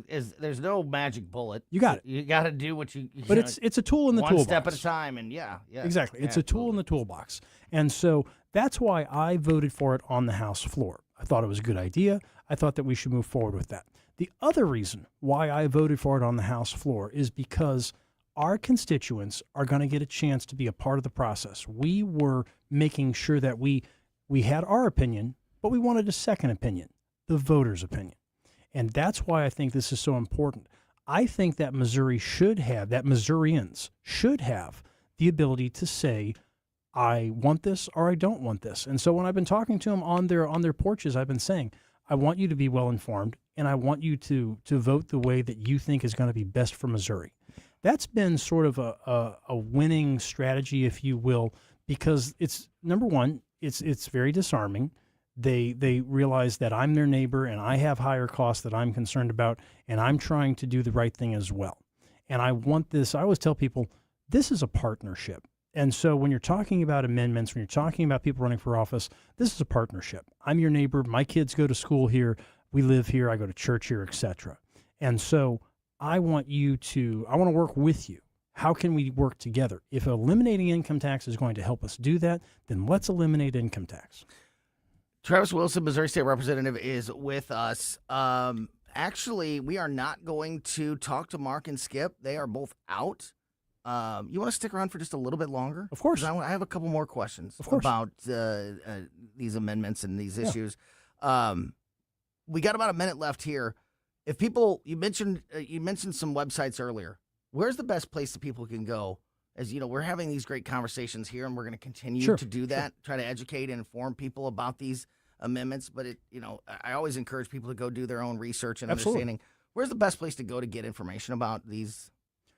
S10: is. There's no magic bullet.
S17: You got it.
S10: You got to do what you.
S17: But it's a tool in the toolbox.
S10: One step at a time, and yeah.
S17: Exactly. It's a tool in the toolbox, and so that's why I voted for it on the House floor. I thought it was a good idea. I thought that we should move forward with that. The other reason why I voted for it on the House floor is because our constituents are going to get a chance to be a part of the process. We were making sure that we had our opinion, but we wanted a second opinion, the voters' opinion. And that's why I think this is so important. I think that Missourians should have the ability to say, I want this or I don't want this. And so when I've been talking to them on their porches, I've been saying, I want you to be well informed, and I want you to vote the way that you think is going to be best for Missouri. That's been sort of a winning strategy, if you will, because it's, number one, it's very disarming. They realize that I'm their neighbor and I have higher costs that I'm concerned about, and I'm trying to do the right thing as well. And I want this. I always tell people, this is a partnership. And so when you're talking about amendments, when you're talking about people running for office, this is a partnership. I'm your neighbor. My kids go to school here. We live here. I go to church here, etc. And so I want to work with you. How can we work together? If eliminating income tax is going to help us do that, then let's eliminate income tax.
S10: Travis Wilson, Missouri State Representative, is with us. Actually, we are not going to talk to Mark and Skip. They are both out. You want to stick around for just a little bit longer?
S17: Of course.
S10: I have a couple more questions about these amendments and these issues. We got about a minute left here. If people, you mentioned some websites earlier. Where's the best place that people can go? As you know, we're having these great conversations here, and we're going to continue to do that. Try to educate and inform people about these amendments. But I always encourage people to go do their own research and understanding. Where's the best place to go to get information about these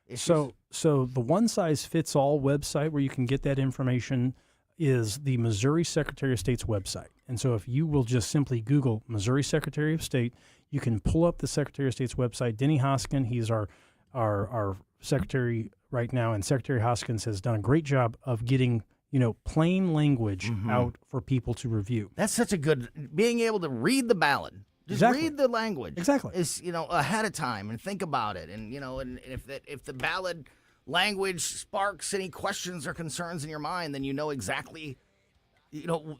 S10: issues?
S17: So the one-size-fits-all website where you can get that information is the Missouri Secretary of State's website. And so if you will just simply Google Missouri Secretary of State, you can pull up the Secretary of State's website. Denny Hoskin, he's our secretary right now, and Secretary Hoskins has done a great job of getting plain language out for people to review.
S10: That's such a good, being able to read the ballot. Just read the language.
S17: Exactly.
S10: Is ahead of time and think about it, and and if the ballot language sparks any questions or concerns in your mind, then you know exactly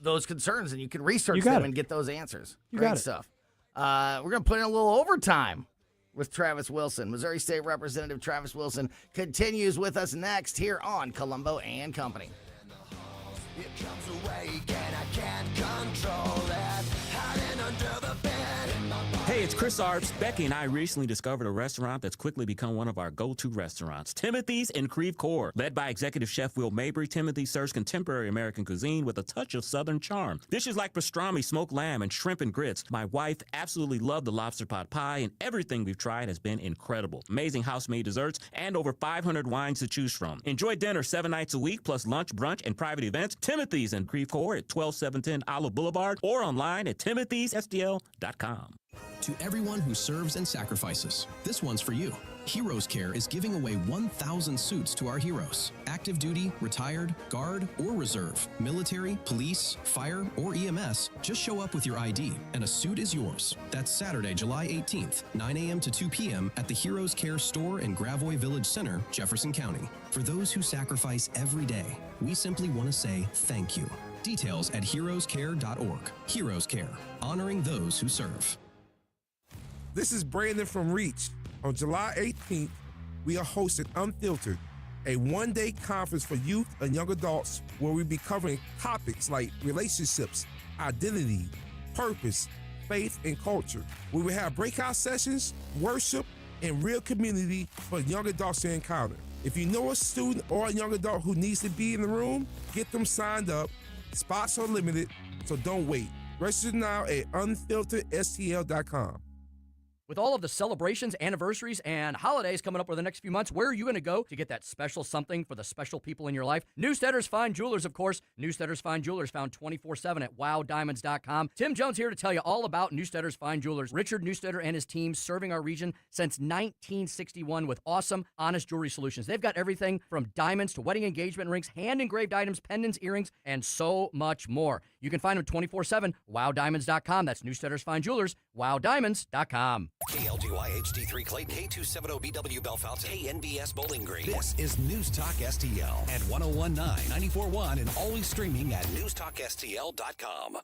S10: those concerns, and you can research them and get those answers. Great stuff. We're gonna put in a little overtime with Travis Wilson. Missouri State Representative Travis Wilson continues with us next here on Colombo and Company.
S1: It comes awake and I can't control it. Hiding under the bed.
S16: Hey, it's Chris Arbs. Becky and I recently discovered a restaurant that's quickly become one of our go-to restaurants, Timothy's in Creve Coeur. Led by executive chef Will Mabry, Timothy serves contemporary American cuisine with a touch of Southern charm. Dishes like pastrami, smoked lamb, and shrimp and grits. My wife absolutely loved the lobster pot pie, and everything we've tried has been incredible. Amazing house-made desserts and over 500 wines to choose from. Enjoy dinner 7 nights a week, plus lunch, brunch, and private events. Timothy's in Creve Coeur at 12710 Olive Boulevard or online at timothysstl.com.
S7: To everyone who serves and sacrifices, this one's for you. Heroes Care is giving away 1,000 suits to our heroes. Active duty, retired, guard, or reserve, military, police, fire, or EMS, just show up with your ID and a suit is yours. That's Saturday, July 18th, 9 a.m. to 2 p.m. at the Heroes Care store in Gravois Village Center, Jefferson County. For those who sacrifice every day, we simply want to say thank you. Details at heroescare.org. Heroes Care, honoring those who serve.
S5: This is Brandon from Reach. On July 18th, we are hosting Unfiltered, a one-day conference for youth and young adults where we'll be covering topics like relationships, identity, purpose, faith, and culture. We will have breakout sessions, worship, and real community for young adults to encounter. If you know a student or a young adult who needs to be in the room, get them signed up. Spots are limited, so don't wait. Register now at unfilteredstl.com.
S6: With all of the celebrations, anniversaries, and holidays coming up over the next few months, where are you going to go to get that special something for the special people in your life? Newsteaders Fine Jewelers, of course. Newsteaders Fine Jewelers found 24/7 at wowdiamonds.com. Tim Jones here to tell you all about Newsteaders Fine Jewelers. Richard Newsteader and his team serving our region since 1961 with awesome, honest jewelry solutions. They've got everything from diamonds to wedding engagement rings, hand-engraved items, pendants, earrings, and so much more. You can find them 24/7, wowdiamonds.com. That's Newsteaders Fine Jewelers, wowdiamonds.com.
S2: KLGY HD3 Clayton, K270BW Bellefonte, KNBS Bowling Green. This is News Talk STL at 1019, 94.1, and always streaming at newstalkstl.com.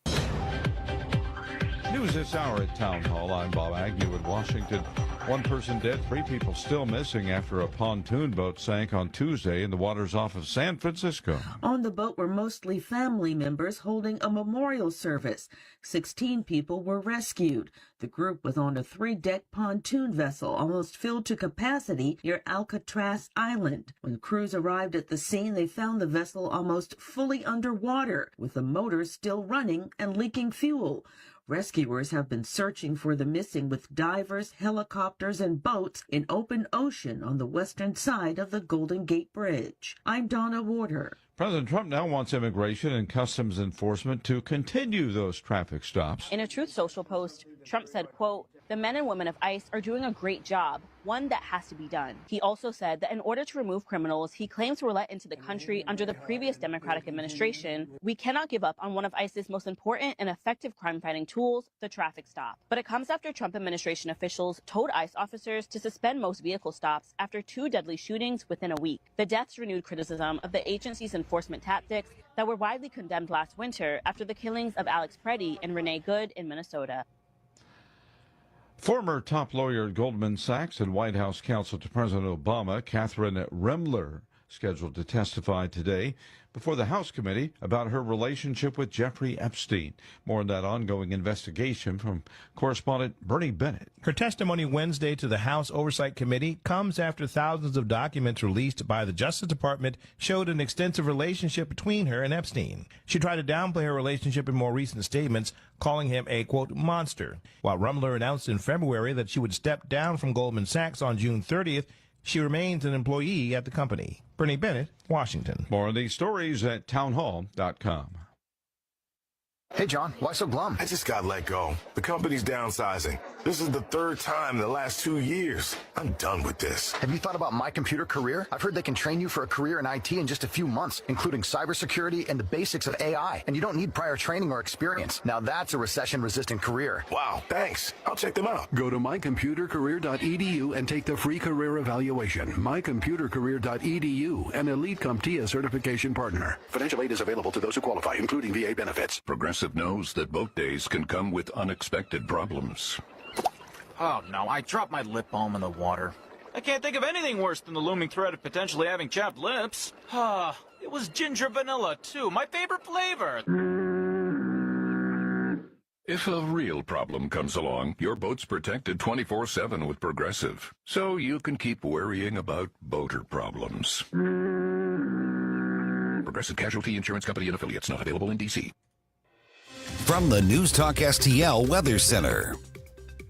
S23: News this hour at Town Hall. I'm Bob Agnew in Washington. One person dead, 3 people still missing after a pontoon boat sank on Tuesday in the waters off of San Francisco.
S24: On the boat were mostly family members holding a memorial service. 16 people were rescued. The group was on a 3-deck pontoon vessel almost filled to capacity near Alcatraz Island. When crews arrived at the scene, they found the vessel almost fully underwater, with the motors still running and leaking fuel. Rescuers have been searching for the missing with divers, helicopters, and boats in open ocean on the western side of the Golden Gate Bridge. I'm Donna Warder.
S23: President Trump now wants immigration and customs enforcement to continue those traffic stops.
S25: In a Truth Social post, Trump said, quote, "The men and women of ICE are doing a great job, one that has to be done." He also said that in order to remove criminals he claims were let into the country under the previous Democratic administration, we cannot give up on one of ICE's most important and effective crime-fighting tools, the traffic stop. But it comes after Trump administration officials told ICE officers to suspend most vehicle stops after 2 deadly shootings within a week. The deaths renewed criticism of the agency's enforcement tactics that were widely condemned last winter after the killings of Alex Preddy and Renee Good in Minnesota.
S23: Former top lawyer at Goldman Sachs and White House counsel to President Obama, Catherine Remler, scheduled to testify today before the House committee about her relationship with Jeffrey Epstein. More on that ongoing investigation from correspondent Bernie Bennett.
S26: Her testimony Wednesday to the House Oversight Committee comes after thousands of documents released by the Justice Department showed an extensive relationship between her and Epstein. She tried to downplay her relationship in more recent statements, calling him a, quote, monster. While Rumler announced in February that she would step down from Goldman Sachs on June 30th, she remains an employee at the company. Bernie Bennett, Washington.
S23: More of these stories at townhall.com.
S27: Hey, John, why so glum?
S28: I just got let go. The company's downsizing. This is the 3rd time in the last 2 years. I'm done with this.
S27: Have you thought about My Computer Career? I've heard they can train you for a career in IT in just a few months, including cybersecurity and the basics of AI. And you don't need prior training or experience. Now that's a recession-resistant career.
S28: Wow, thanks. I'll check them out.
S29: Go to mycomputercareer.edu and take the free career evaluation. mycomputercareer.edu, an Elite CompTIA certification partner.
S28: Financial aid is available to those who qualify, including VA benefits.
S30: Progressive knows that boat days can come with unexpected problems.
S31: Oh no, I dropped my lip balm in the water. I can't think of anything worse than the looming threat of potentially having chapped lips. It was ginger vanilla too, my favorite flavor.
S30: If a real problem comes along, your boat's protected 24/7 with Progressive, so you can keep worrying about boater problems. Progressive Casualty Insurance Company and Affiliates, not available in D.C.
S2: From the News Talk STL Weather Center.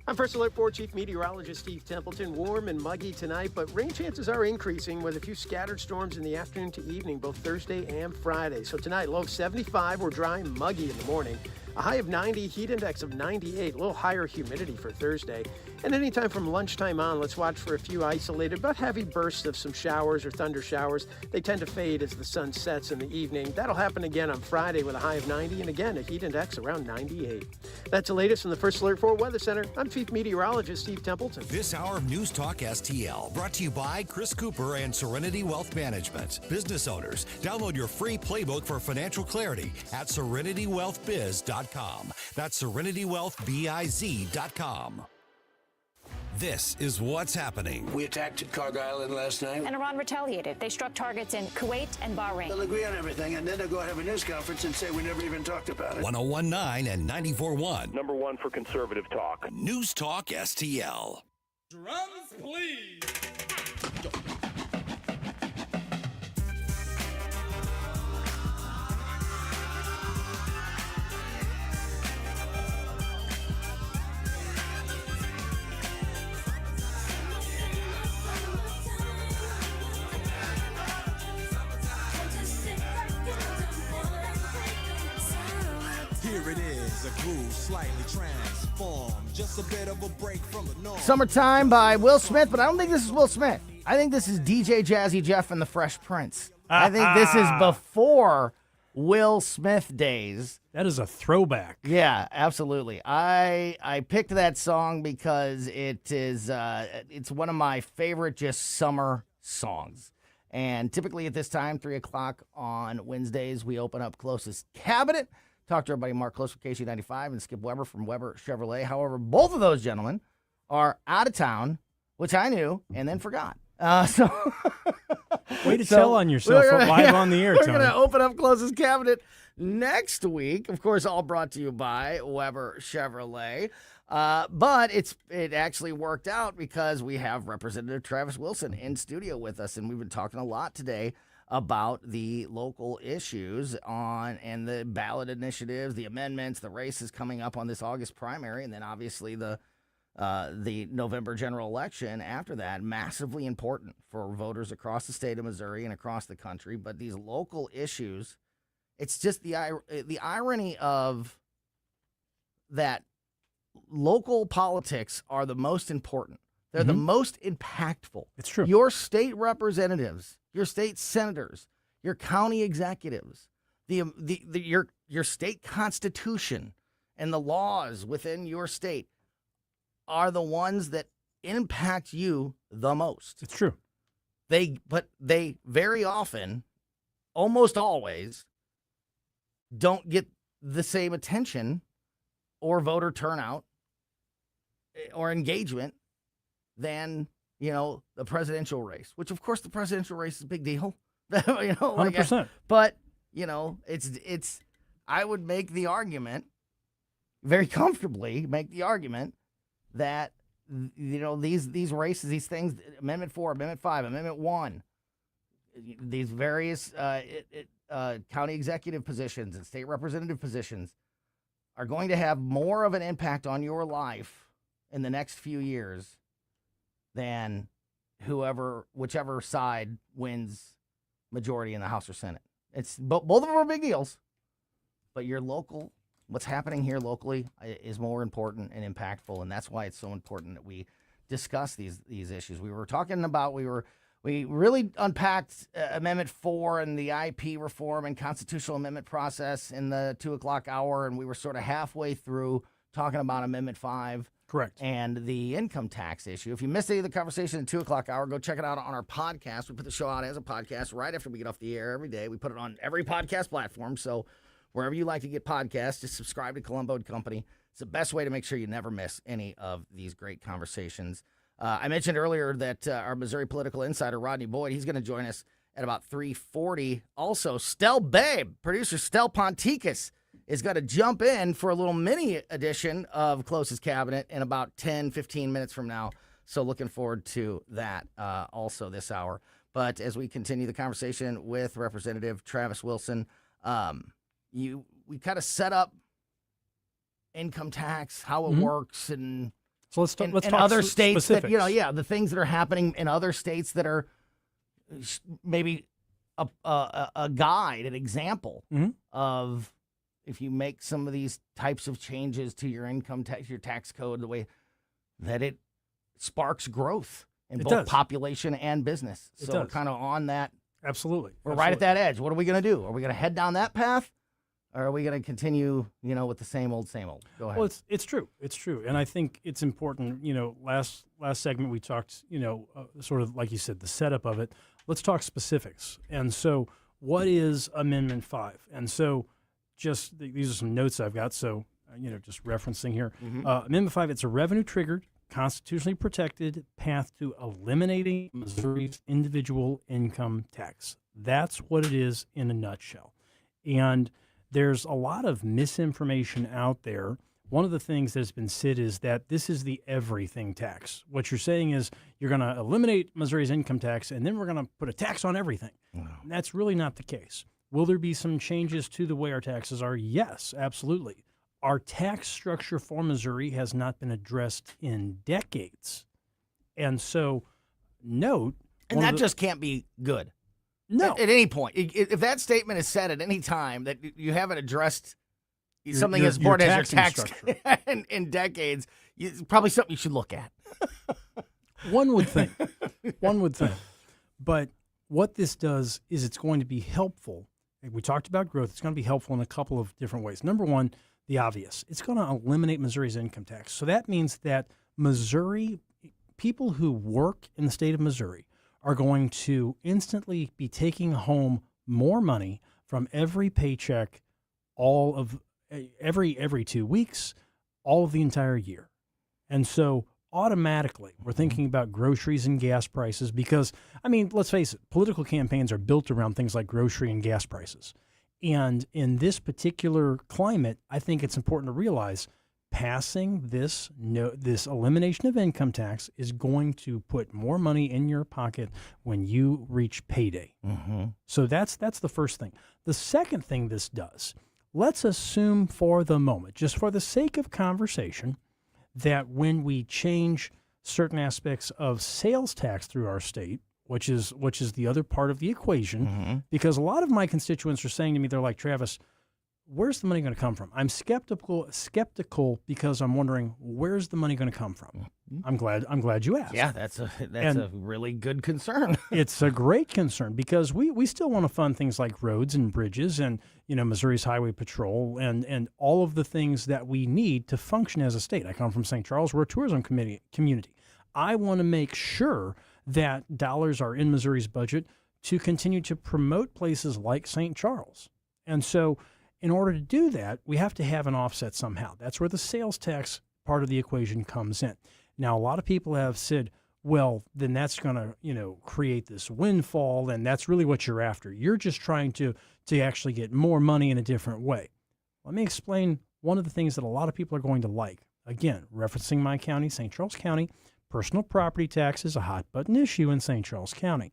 S3: I'm First Alert 4 Chief Meteorologist Steve Templeton. Warm and muggy tonight, but rain chances are increasing with a few scattered storms in the afternoon to evening, both Thursday and Friday. So tonight, low of 75, we're dry and muggy in the morning. A high of 90, heat index of 98, a little higher humidity for Thursday. And anytime from lunchtime on, let's watch for a few isolated but heavy bursts of some showers or thunder showers. They tend to fade as the sun sets in the evening. That'll happen again on Friday with a high of 90 and again a heat index around 98. That's the latest from the First Alert 4 Weather Center. I'm Chief Meteorologist Steve Templeton.
S2: This hour of News Talk STL brought to you by Chris Cooper and Serenity Wealth Management. Business owners, download your free playbook for financial clarity at serenitywealthbiz.com. That's serenitywealthbiz.com. This is what's happening.
S4: We attacked Cargo Island last night.
S8: And Iran retaliated. They struck targets in Kuwait and Bahrain.
S4: They'll agree on everything, and then they'll go have a news conference and say we never even talked about it.
S2: 1019 and 94.1.
S9: Number one for conservative talk.
S2: News Talk STL.
S11: Drums, please.
S1: Here it is, a groove slightly transformed. Just a bit of a break from the norm.
S10: Summertime by Will Smith, but I don't think this is Will Smith. I think this is DJ Jazzy Jeff and the Fresh Prince. I think this is before Will Smith days.
S17: That is a throwback.
S10: Yeah, absolutely. I picked that song because it is it's one of my favorite just summer songs. And typically at this time, 3 o'clock on Wednesdays, we open up Closest Cabinet. Talk to our buddy Mark Close from KC95 and Skip Weber from Weber Chevrolet. However, both of those gentlemen are out of town, which I knew and then forgot.
S17: Way to tell on yourself live on the air,
S10: We're
S17: Tony.
S10: going to open up Closest Cabinet next week. Of course, all brought to you by Weber Chevrolet. But it actually worked out because we have Representative Travis Wilson in studio with us, and we've been talking a lot today about the local issues and the ballot initiatives, the amendments, the races coming up on this August primary, and then obviously the November general election after that. Massively important for voters across the state of Missouri and across the country. But these local issues, it's just the irony of that. Local politics are the most important. They're the most impactful.
S17: It's true.
S10: Your state representatives, your state senators, your county executives, your state constitution and the laws within your state are the ones that impact you the most.
S17: It's true.
S10: But they very often, almost always, don't get the same attention or voter turnout or engagement than, the presidential race, which of course the presidential race is a big deal.
S17: 100%.
S10: But, it's I would make the argument, very comfortably make the argument that, these races, these things, Amendment 4, Amendment 5, Amendment 1, these various county executive positions and state representative positions are going to have more of an impact on your life in the next few years than whichever side wins majority in the House or Senate. Both of them are big deals, but your local, what's happening here locally is more important and impactful, and that's why it's so important that we discuss these issues. We were talking about, we really unpacked Amendment 4 and the IP reform and constitutional amendment process in the 2 o'clock hour, and we were sort of halfway through talking about Amendment 5.
S17: Correct.
S10: And the income tax issue. If you missed any of the conversation in 2 o'clock hour, go check it out on our podcast. We put the show out as a podcast right after we get off the air every day. We put it on every podcast platform, so wherever you like to get podcasts, just subscribe to Colombo Company. It's the best way to make sure you never miss any of these great conversations. I mentioned earlier that our Missouri political insider, Rodney Boyd, he's going to join us at about 3:40. Also, Stel Babe, producer Stel Ponticus, is going to jump in for a little mini edition of Close's Cabinet in about 10, 15 minutes from now. So looking forward to that also this hour. But as we continue the conversation with Representative Travis Wilson, we kind of set up income tax, how it works, and
S17: so let's talk
S10: other states
S17: specifics.
S10: that the things that are happening in other states that are maybe a guide, an example of if you make some of these types of changes to your income tax, your tax code, the way that it sparks growth in both population and business. So kind of on that.
S17: Absolutely.
S10: We're right at that edge. What are we going to do? Are we going to head down that path? Or are we going to continue, with the same old, same old? Go ahead.
S17: Well, it's true. It's true. And I think it's important, last segment we talked, sort of like you said, the setup of it. Let's talk specifics. And so what is Amendment 5? And so just these are some notes I've got. So, just referencing here. Amendment 5, it's a revenue-triggered, constitutionally protected path to eliminating Missouri's individual income tax. That's what it is in a nutshell. And there's a lot of misinformation out there. One of the things that's been said is that this is the everything tax. What you're saying is you're going to eliminate Missouri's income tax, and then we're going to put a tax on everything. And that's really not the case. Will there be some changes to the way our taxes are? Yes, absolutely. Our tax structure for Missouri has not been addressed in decades. And so, note...
S10: And that just can't be good.
S17: No.
S10: At any point. If that statement is said at any time that you haven't addressed something as important as your tax in decades, it's probably something you should look at.
S17: One would think. But what this does is it's going to be helpful. We talked about growth. It's going to be helpful in a couple of different ways. Number one, the obvious. It's going to eliminate Missouri's income tax. So that means that people who work in the state of Missouri are going to instantly be taking home more money from every paycheck, all of every 2 weeks, all of the entire year. And so automatically we're thinking about groceries and gas prices because, let's face it, political campaigns are built around things like grocery and gas prices. And in this particular climate, I think it's important to realize passing this elimination of income tax is going to put more money in your pocket when you reach payday. So that's the first thing. The second thing this does, let's assume for the moment, just for the sake of conversation, that when we change certain aspects of sales tax through our state, which is the other part of the equation, because a lot of my constituents are saying to me, they're like, Travis, where's the money going to come from? I'm skeptical because I'm wondering, where's the money going to come from? I'm glad you asked.
S10: Yeah, that's a really good concern.
S17: It's a great concern because we still want to fund things like roads and bridges and Missouri's Highway Patrol and all of the things that we need to function as a state. I come from St. Charles. We're a tourism community. I want to make sure that dollars are in Missouri's budget to continue to promote places like St. Charles. And so in order to do that, we have to have an offset somehow. That's where the sales tax part of the equation comes in. Now, a lot of people have said, well, then that's going to, create this windfall, and that's really what you're after. You're just trying to actually get more money in a different way. Let me explain one of the things that a lot of people are going to like. Again, referencing my county, St. Charles County, personal property tax is a hot-button issue in St. Charles County.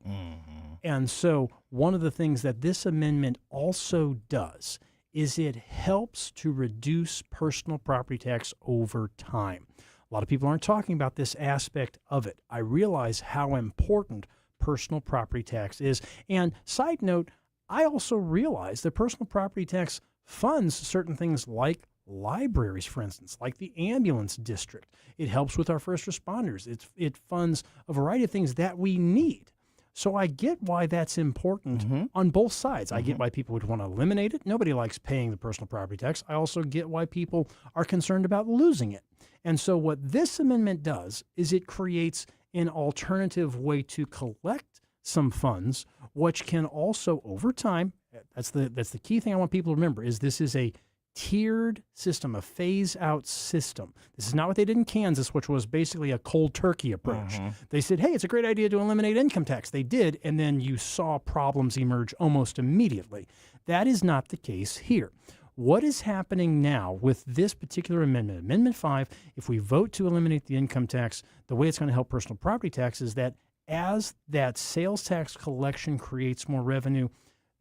S17: And so one of the things that this amendment also does is it helps to reduce personal property tax over time. A lot of people aren't talking about this aspect of it. I realize how important personal property tax is. And side note, I also realize that personal property tax funds certain things like libraries, for instance, like the ambulance district. It helps with our first responders. It funds a variety of things that we need. So I get why that's important on both sides. I get why people would want to eliminate it. Nobody likes paying the personal property tax. I also get why people are concerned about losing it. And so what this amendment does is it creates an alternative way to collect some funds, which can also, over time, that's the key thing I want people to remember, is this is a tiered system, a phase-out system. This is not what they did in Kansas, which was basically a cold turkey approach. They said, hey, it's a great idea to eliminate income tax. They did, and then you saw problems emerge almost immediately. That is not the case here. what is happening now with this particular amendment, Amendment 5, if we vote to eliminate the income tax, the way it's going to help personal property tax is that as that sales tax collection creates more revenue,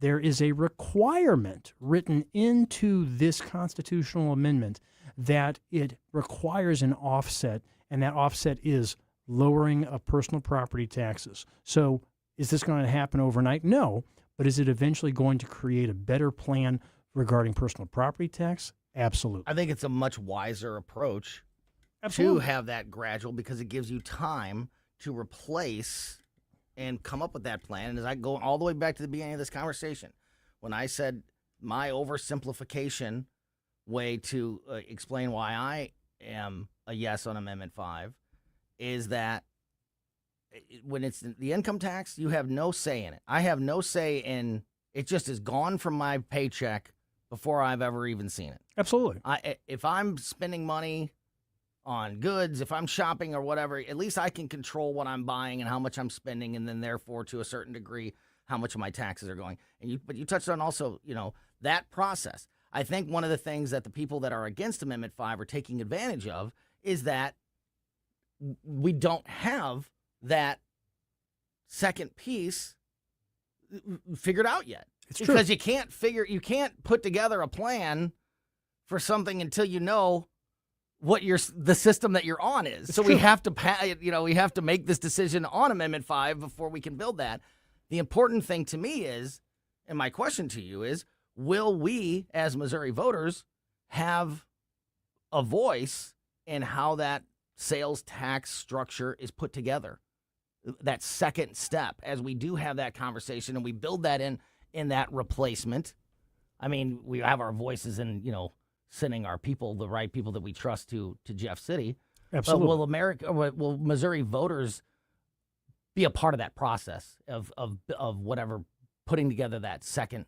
S17: there is a requirement written into this constitutional amendment that it requires an offset, and that offset is lowering of personal property taxes. So is this going to happen overnight? No. But is it eventually going to create a better plan regarding personal property tax? Absolutely.
S10: I think it's a much wiser approach
S17: Absolutely.
S10: to have that gradual, because it gives you time to replace and come up with that plan. And as I go all the way back to the beginning of this conversation, when I said my oversimplification way to explain why I am a yes on Amendment 5 is that when it's the income tax, you have no say in it. I have no say in it. Just is gone from my paycheck before I've ever even seen it.
S17: Absolutely.
S10: If I'm spending money on goods, if I'm shopping or whatever, at least I can control what I'm buying and how much I'm spending, and then therefore to a certain degree how much of my taxes are going. But you touched on also, that process. I think one of the things that the people that are against Amendment 5 are taking advantage of is that we don't have that second piece figured out yet.
S17: It's
S10: because
S17: true.
S10: you can't put together a plan for something until you know what the system that you're on is. So we have to we have to make this decision on Amendment 5 before we can build that. The important thing to me is, and my question to you is, will we as Missouri voters have a voice in how that sales tax structure is put together? That second step, as we do have that conversation and we build that in that replacement. I mean, we have our voices in, sending our people, the right people that we trust to Jeff City.
S17: Absolutely.
S10: But will Missouri voters be a part of that process of whatever, putting together that second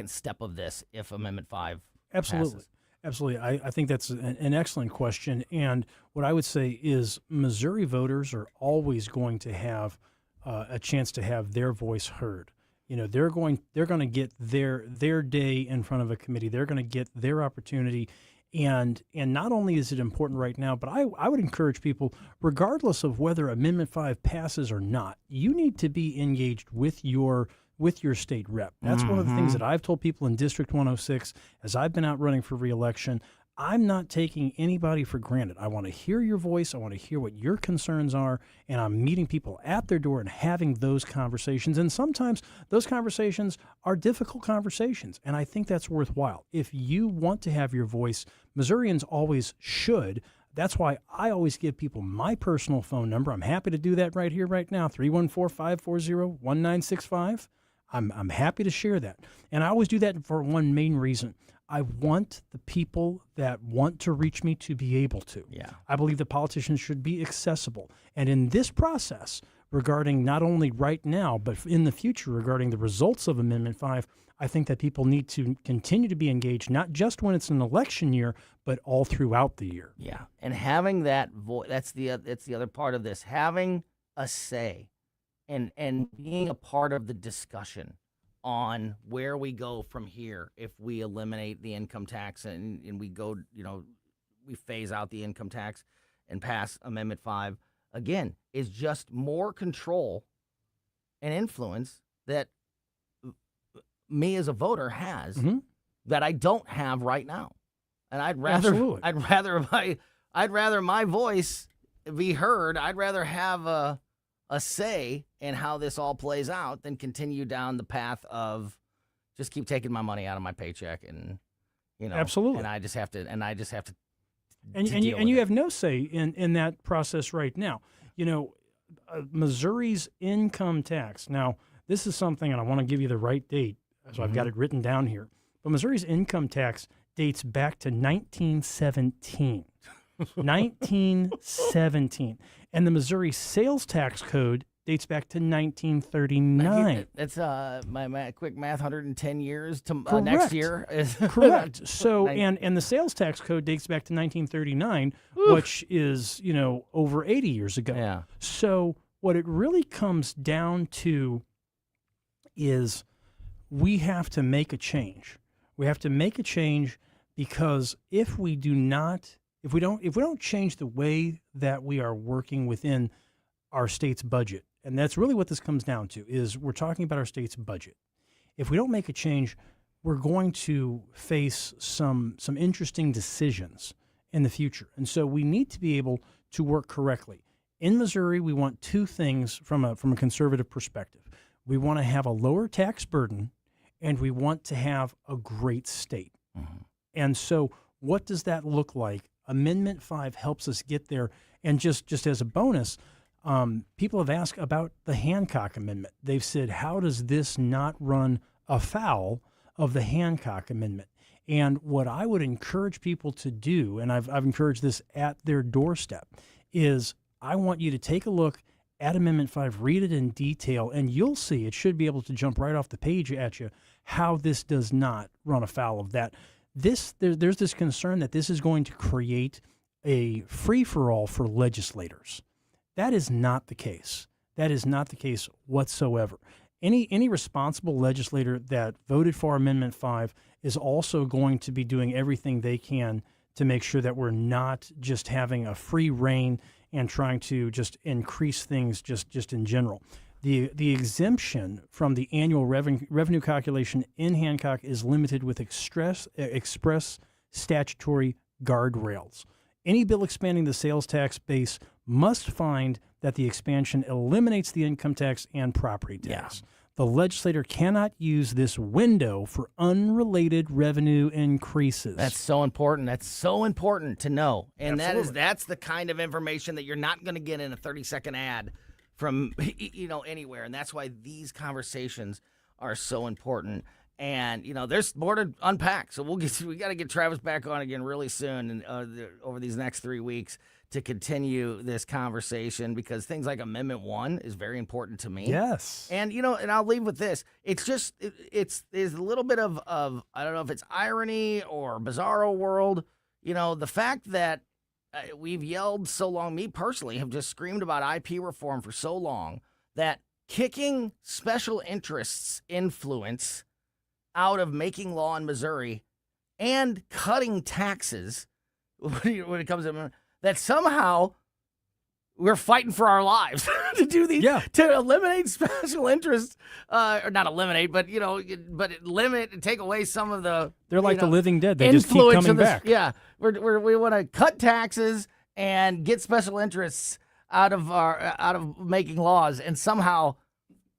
S10: step of this if Amendment 5
S17: Absolutely.
S10: passes?
S17: Absolutely. I think that's an excellent question. And what I would say is Missouri voters are always going to have a chance to have their voice heard. They're going to get their day in front of a committee. They're going to get their opportunity. And not only is it important right now, but I would encourage people, regardless of whether Amendment 5 passes or not, you need to be engaged with your state rep. That's one of the things that I've told people in District 106 as I've been out running for re-election. I'm not taking anybody for granted. I want to hear your voice. I want to hear what your concerns are, and I'm meeting people at their door and having those conversations. And sometimes those conversations are difficult conversations, and I think that's worthwhile. If you want to have your voice, Missourians always should. That's why I always give people my personal phone number. I'm happy to do that right here, right now, 314-540-1965. I'm happy to share that. And I always do that for one main reason. I want the people that want to reach me to be able to.
S10: Yeah.
S17: I believe that politicians should be accessible. And in this process, regarding not only right now, but in the future regarding the results of Amendment 5, I think that people need to continue to be engaged, not just when it's an election year, but all throughout the year.
S10: Yeah. And having that voice, that's the other part of this, having a say and being a part of the discussion on where we go from here if we eliminate the income tax and we go, we phase out the income tax and pass Amendment 5, again, is just more control and influence that me as a voter has that I don't have right now. And I'd rather my voice be heard. I'd rather have a say in how this all plays out than continue down the path of just keep taking my money out of my paycheck and
S17: Absolutely.
S10: And I just have to
S17: and you have no say in that process right now. Missouri's income tax. Now, this is something, and I want to give you the right date, so I've got it written down here. But Missouri's income tax dates back to 1917. 1917. And the Missouri sales tax code dates back to 1939.
S10: That's my quick math, 110 years to
S17: Correct.
S10: Next year.
S17: Correct. So, and the sales tax code dates back to 1939, which is, over 80 years ago.
S10: Yeah.
S17: So what it really comes down to is we have to make a change. We have to make a change because if we don't change the way that we are working within our state's budget, and that's really what this comes down to, is we're talking about our state's budget. If we don't make a change, we're going to face some interesting decisions in the future. And so we need to be able to work correctly. In Missouri, we want two things from a conservative perspective. We want to have a lower tax burden, and we want to have a great state. Mm-hmm. And so what does that look like? Amendment 5 helps us get there. And just as a bonus, people have asked about the Hancock Amendment. They've said, how does this not run afoul of the Hancock Amendment? And what I would encourage people to do, and I've encouraged this at their doorstep, is I want you to take a look at Amendment 5, read it in detail, and you'll see it should be able to jump right off the page at you how this does not run afoul of that. There's this concern that this is going to create a free-for-all for legislators. That is not the case. That is not the case whatsoever. Any responsible legislator that voted for Amendment 5 is also going to be doing everything they can to make sure that we're not just having a free reign and trying to just increase things just in general. The exemption from the annual revenue calculation in Hancock is limited with express statutory guardrails. Any bill expanding the sales tax base must find that the expansion eliminates the income tax and property tax. Yeah. The legislator cannot use this window for unrelated revenue increases.
S10: That's so important. That's so important to know. And
S17: Absolutely.
S10: that's the kind of information that you're not going to get in a 30-second ad from anywhere. And that's why these conversations are so important. And there's more to unpack. So we got to get Travis back on again really soon, and over these next 3 weeks, to continue this conversation, because things like Amendment 1 is very important to me.
S17: Yes.
S10: And, and I'll leave with this. It's just, it's a little bit of, I don't know if it's irony or bizarro world. The fact that we've yelled so long, me personally have just screamed about IP reform for so long, that kicking special interests influence out of making law in Missouri and cutting taxes when it comes to that somehow we're fighting for our lives to do these, to eliminate special interests, or not eliminate, but limit and take away some of the.
S17: They're like the living dead. They just keep coming back.
S10: Yeah, we want to cut taxes and get special interests out of making laws, and somehow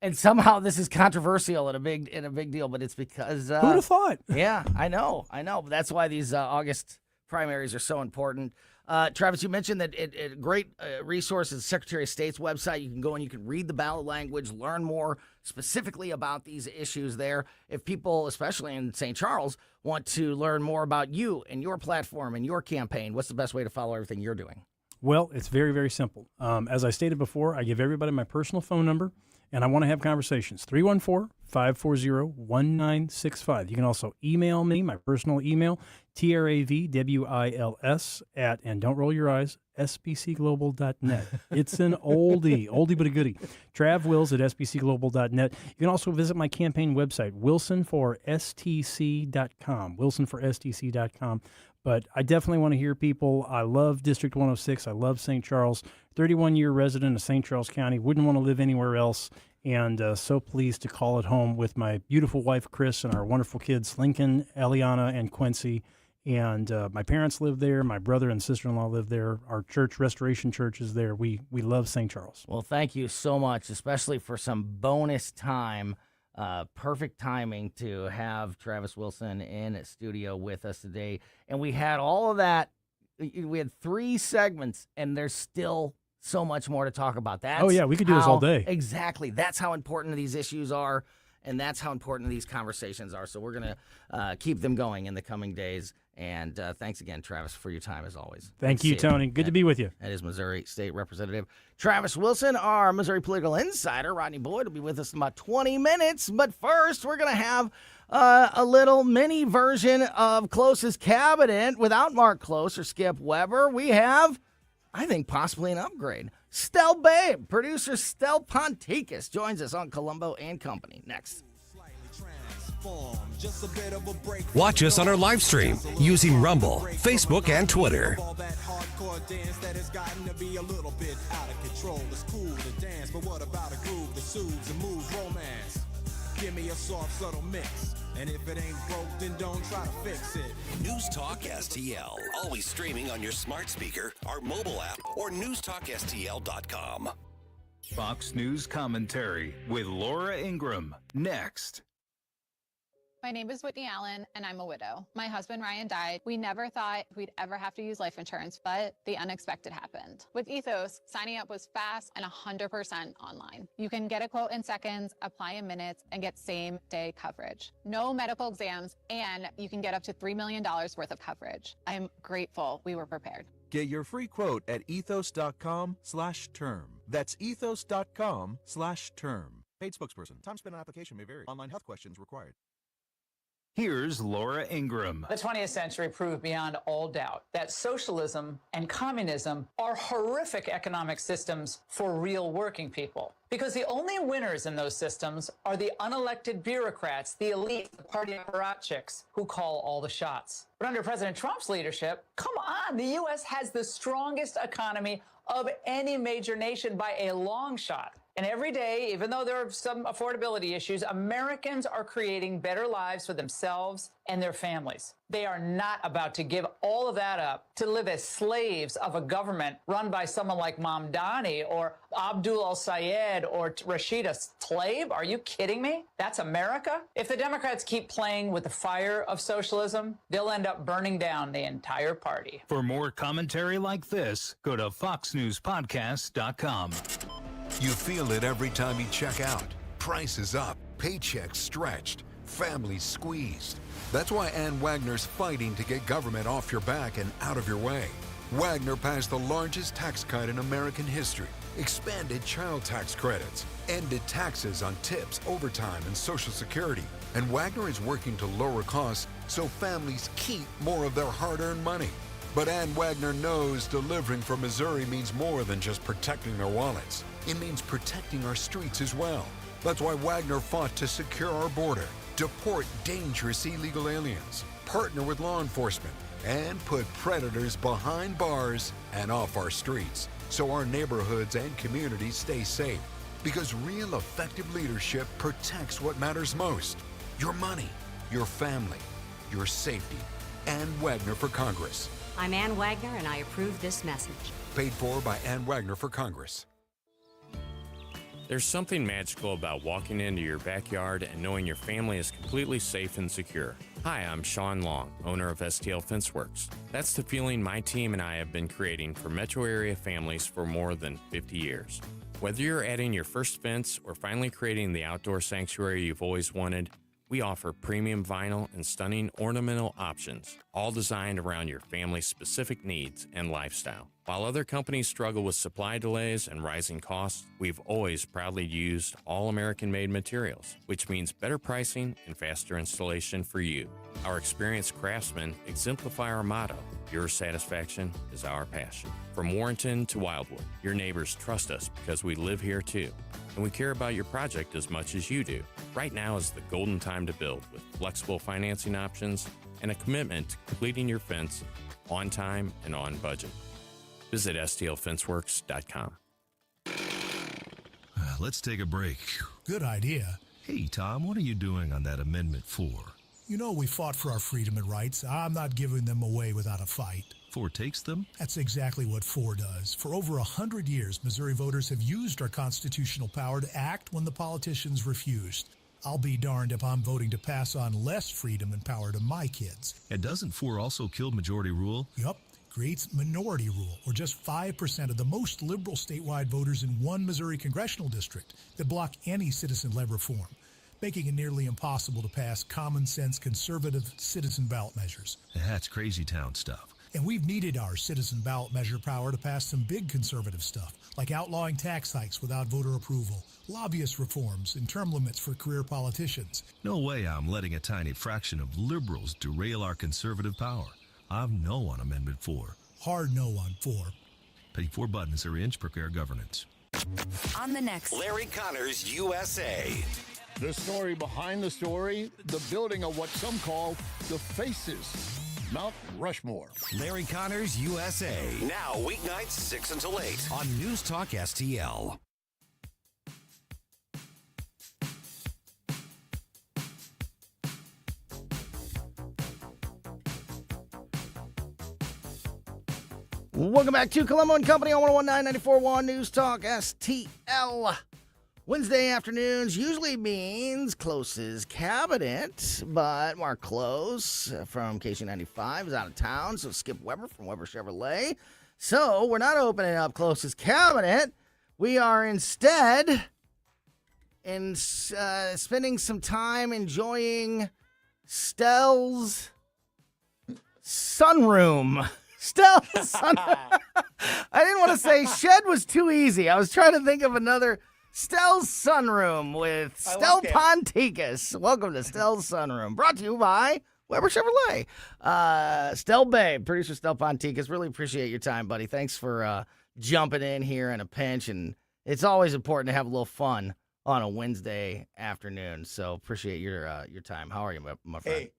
S10: this is controversial and a big deal. But it's because
S17: who'd have thought?
S10: Yeah, I know. But that's why these August primaries are so important. Travis, you mentioned that a great resource is the Secretary of State's website. You can go and you can read the ballot language, learn more specifically about these issues there. If people, especially in St. Charles, want to learn more about you and your platform and your campaign, what's the best way to follow everything you're doing?
S17: Well, it's very, very simple. As I stated before, I give everybody my personal phone number, and I want to have conversations. 314-540-1965. You can also email me, my personal email, TRAVWILS @ and don't roll your eyes, sbcglobal.net. It's an oldie but a goodie. TravWills at sbcglobal.net. You can also visit my campaign website, wilsonforstc.com, wilsonforstc.com. But I definitely want to hear people. I love District 106. I love St. Charles. 31-year resident of St. Charles County. Wouldn't want to live anywhere else. And so pleased to call it home with my beautiful wife, Chris, and our wonderful kids, Lincoln, Eliana, and Quincy. And my parents live there. My brother and sister-in-law live there. Our church, Restoration Church, is there. We love St. Charles.
S10: Well, thank you so much, especially for some bonus time. Perfect timing to have Travis Wilson in studio with us today. And we had all of that. We had 3 segments, and there's still so much more to talk about.
S17: We could do this all day.
S10: Exactly. That's how important these issues are, and that's how important these conversations are. So we're going to keep them going in the coming days. And thanks again, Travis, for your time as always.
S17: Thank you, Tony. Good to be with you.
S10: That is Missouri State Representative Travis Wilson. Our Missouri political insider, Rodney Boyd, will be with us in about 20 minutes. But first, we're going to have a little mini version of Close's Cabinet without Mark Close or Skip Weber. We have, I think, possibly an upgrade. Stel Babe, producer Stel Ponticus, joins us on Colombo and Company. Next.
S1: transform. Just a bit of a break.
S7: Watch us on our live stream using Rumble, Facebook, and Twitter.
S1: All that hardcore dance that has gotten to be a little bit out of control. It's cool to dance, but what about a groove that soothes and moves romance? Give me a soft, subtle mix. And if it ain't broke, then don't try to fix it.
S2: News Talk STL. Always streaming on your smart speaker, our mobile app, or newstalkstl.com.
S12: Fox News Commentary with Laura Ingraham. Next.
S13: My name is Whitney Allen, and I'm a widow. My husband, Ryan, died. We never thought we'd ever have to use life insurance, but the unexpected happened. With Ethos, signing up was fast and 100% online. You can get a quote in seconds, apply in minutes, and get same-day coverage. No medical exams, and you can get up to $3 million worth of coverage. I'm grateful we were prepared.
S14: Get your free quote at ethos.com/term. That's ethos.com/term. Paid spokesperson. Time spent on application may vary. Online health questions required.
S12: Here's Laura Ingraham.
S15: The 20th century proved beyond all doubt that socialism and communism are horrific economic systems for real working people. Because the only winners in those systems are the unelected bureaucrats, the elite, the party apparatchiks who call all the shots. But under President Trump's leadership, come on, the U.S. has the strongest economy of any major nation by a long shot. And every day, even though there are some affordability issues, Americans are creating better lives for themselves and their families. They are not about to give all of that up to live as slaves of a government run by someone like Mamdani or Abdul al-Sayed or Rashida Tlaib. Are you kidding me? That's America? If the Democrats keep playing with the fire of socialism, they'll end up burning down the entire party.
S12: For more commentary like this, go to foxnewspodcast.com.
S16: You feel it every time you check out. Prices up, paychecks stretched, families squeezed. That's why Ann Wagner's fighting to get government off your back and out of your way. Wagner passed the largest tax cut in American history, expanded child tax credits, ended taxes on tips, overtime, and Social Security. And Wagner is working to lower costs so families keep more of their hard-earned money. But Ann Wagner knows delivering for Missouri means more than just protecting their wallets. It means protecting our streets as well. That's why Wagner fought to secure our border, deport dangerous illegal aliens, partner with law enforcement, and put predators behind bars and off our streets so our neighborhoods and communities stay safe. Because real effective leadership protects what matters most: your money, your family, your safety. Ann Wagner for Congress.
S18: I'm Ann Wagner, and I approve this message.
S16: Paid for by Ann Wagner for Congress.
S19: There's something magical about walking into your backyard and knowing your family is completely safe and secure. Hi, I'm Sean Long, owner of STL Fenceworks. That's the feeling my team and I have been creating for metro area families for more than 50 years. Whether you're adding your first fence or finally creating the outdoor sanctuary you've always wanted, we offer premium vinyl and stunning ornamental options, all designed around your family's specific needs and lifestyle. While other companies struggle with supply delays and rising costs, we've always proudly used all American-made materials, which means better pricing and faster installation for you. Our experienced craftsmen exemplify our motto: your satisfaction is our passion. From Warrenton to Wildwood, your neighbors trust us because we live here too. And we care about your project as much as you do. Right now is the golden time to build with flexible financing options and a commitment to completing your fence on time and on budget. Visit stlfenceworks.com.
S20: Let's take a break.
S21: Good idea.
S20: Hey, Tom, what are you doing on that Amendment 4?
S21: You know, we fought for our freedom and rights. I'm not giving them away without a fight.
S20: 4 takes them?
S21: That's exactly what 4 does. For over 100 years, Missouri voters have used our constitutional power to act when the politicians refused. I'll be darned if I'm voting to pass on less freedom and power to my kids.
S20: And doesn't 4 also kill majority rule?
S21: Yup. Creates minority rule, or just 5% of the most liberal statewide voters in one Missouri congressional district that block any citizen-led reform, making it nearly impossible to pass common-sense conservative citizen ballot measures.
S20: That's crazy town stuff.
S21: And we've needed our citizen ballot measure power to pass some big conservative stuff, like outlawing tax hikes without voter approval, lobbyist reforms, and term limits for career politicians.
S20: No way I'm letting a tiny fraction of liberals derail our conservative power. I'm no on Amendment 4.
S21: Hard no on 4.
S20: Pay 4 buttons every inch per care governance.
S2: On the next Larry Connors USA.
S5: The story behind the story, the building of what some call the Faces, Mount Rushmore.
S7: Larry Connors, USA. Now, weeknights 6 until 8 on News Talk STL.
S10: Welcome back to Colombo Company on 101.9 News Talk STL. Wednesday afternoons usually means KLOSES Cabinet, but Mark Close from KC95 is out of town, so Skip Weber from Weber Chevrolet. So we're not opening up KLOSES Cabinet. We are instead spending some time enjoying Stell's sunroom. Stell's sunroom. I didn't want to say shed was too easy. I was trying to think of another. Stell's Sunroom with Stel Ponticus. Welcome to Stell's Sunroom. Brought to you by Weber Chevrolet. Stel Babe, producer Stel Ponticus. Really appreciate your time, buddy. Thanks for jumping in here in a pinch. And it's always important to have a little fun on a Wednesday afternoon. So appreciate your time. How are you, my friend?
S6: Hey,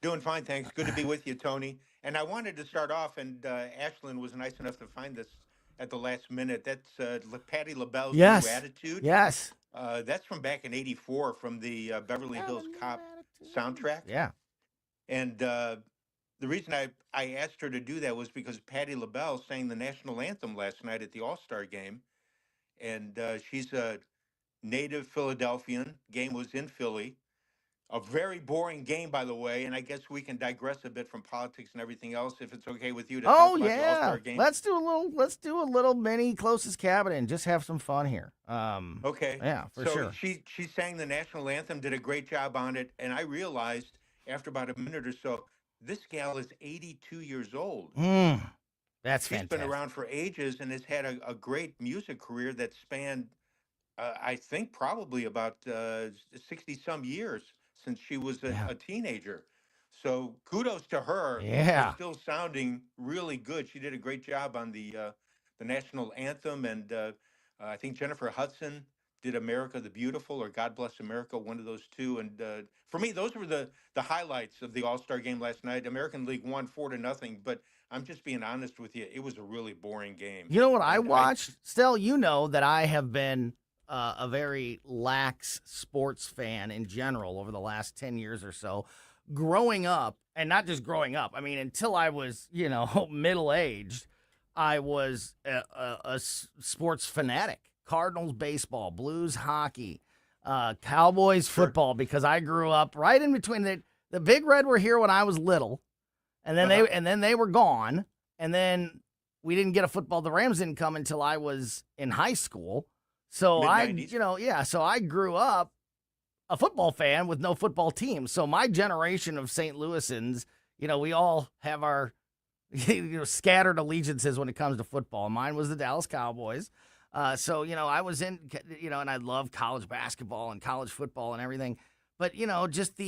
S6: doing fine, thanks. Good to be with you, Tony. And I wanted to start off, and Ashlyn was nice enough to find this at the last minute. That's Patti LaBelle's New Attitude.
S10: Yes.
S6: That's from back in '84 from the Beverly Hills Cop soundtrack.
S10: Yeah.
S6: And the reason I asked her to do that was because Patti LaBelle sang the national anthem last night at the All-Star game. And she's a native Philadelphian. Game was in Philly. A very boring game, by the way, and I guess we can digress a bit from politics and everything else if it's okay with you to talk about the All-Star game.
S10: Let's do a little mini KLOSES Cabinet and just have some fun here.
S6: Okay.
S10: Yeah, for sure.
S6: She sang the national anthem, did a great job on it, and I realized after about a minute or so, this gal is 82 years old.
S10: That's
S6: She's
S10: fantastic.
S6: been around for ages and has had a great music career that spanned, I think, probably about 60-some years since she was a teenager. So kudos to her.
S10: Yeah.
S6: For still sounding really good. She did a great job on the national anthem. And I think Jennifer Hudson did America the Beautiful or God Bless America, one of those two. And for me, those were the highlights of the All-Star game last night. American League won 4-0, but I'm just being honest with you. It was a really boring game.
S10: You know what I watched? Stel, you know that I have been a very lax sports fan in general over the last 10 years or so. Growing up, and not just growing up, I mean, until I was, middle-aged, I was a sports fanatic. Cardinals baseball, Blues hockey, Cowboys football, because I grew up right in between. The Big Red were here when I was little, and then they were gone, and then we didn't get a football. The Rams didn't come until I was in high school. So
S6: Mid-90s.
S10: So I grew up a football fan with no football team. So my generation of St. Louisans, we all have our scattered allegiances when it comes to football. Mine was the Dallas Cowboys. So I was in, and I love college basketball and college football and everything. But just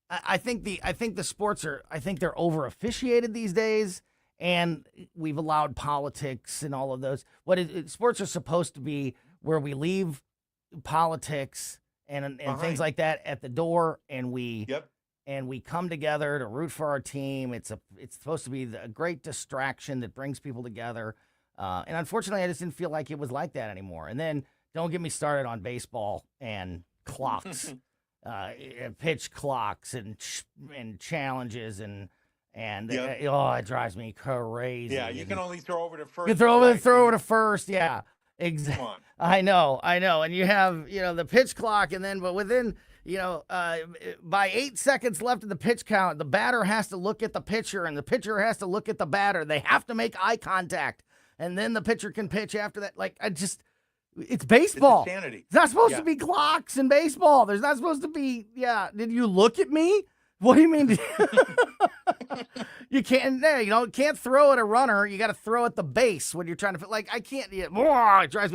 S10: I think the sports they're over officiated these days, and we've allowed politics and all of those. Sports are supposed to be where we leave politics and things like that at the door, and we come together to root for our team. It's supposed to be a great distraction that brings people together. And unfortunately, I just didn't feel like it was like that anymore. And then don't get me started on baseball and clocks, pitch clocks and challenges and it drives me crazy.
S6: Yeah, you can only throw over to first.
S10: You throw over to first, yeah. Exactly. I know. And you have, the pitch clock, but within, by 8 seconds left of the pitch count, the batter has to look at the pitcher and the pitcher has to look at the batter. They have to make eye contact, and then the pitcher can pitch after that. It's baseball.
S6: It's insanity.
S10: It's not supposed to be clocks in baseball. There's not supposed to be, did you look at me? What do you mean? You can't throw at a runner. You got to throw at the base when you're trying to. I can't. It drives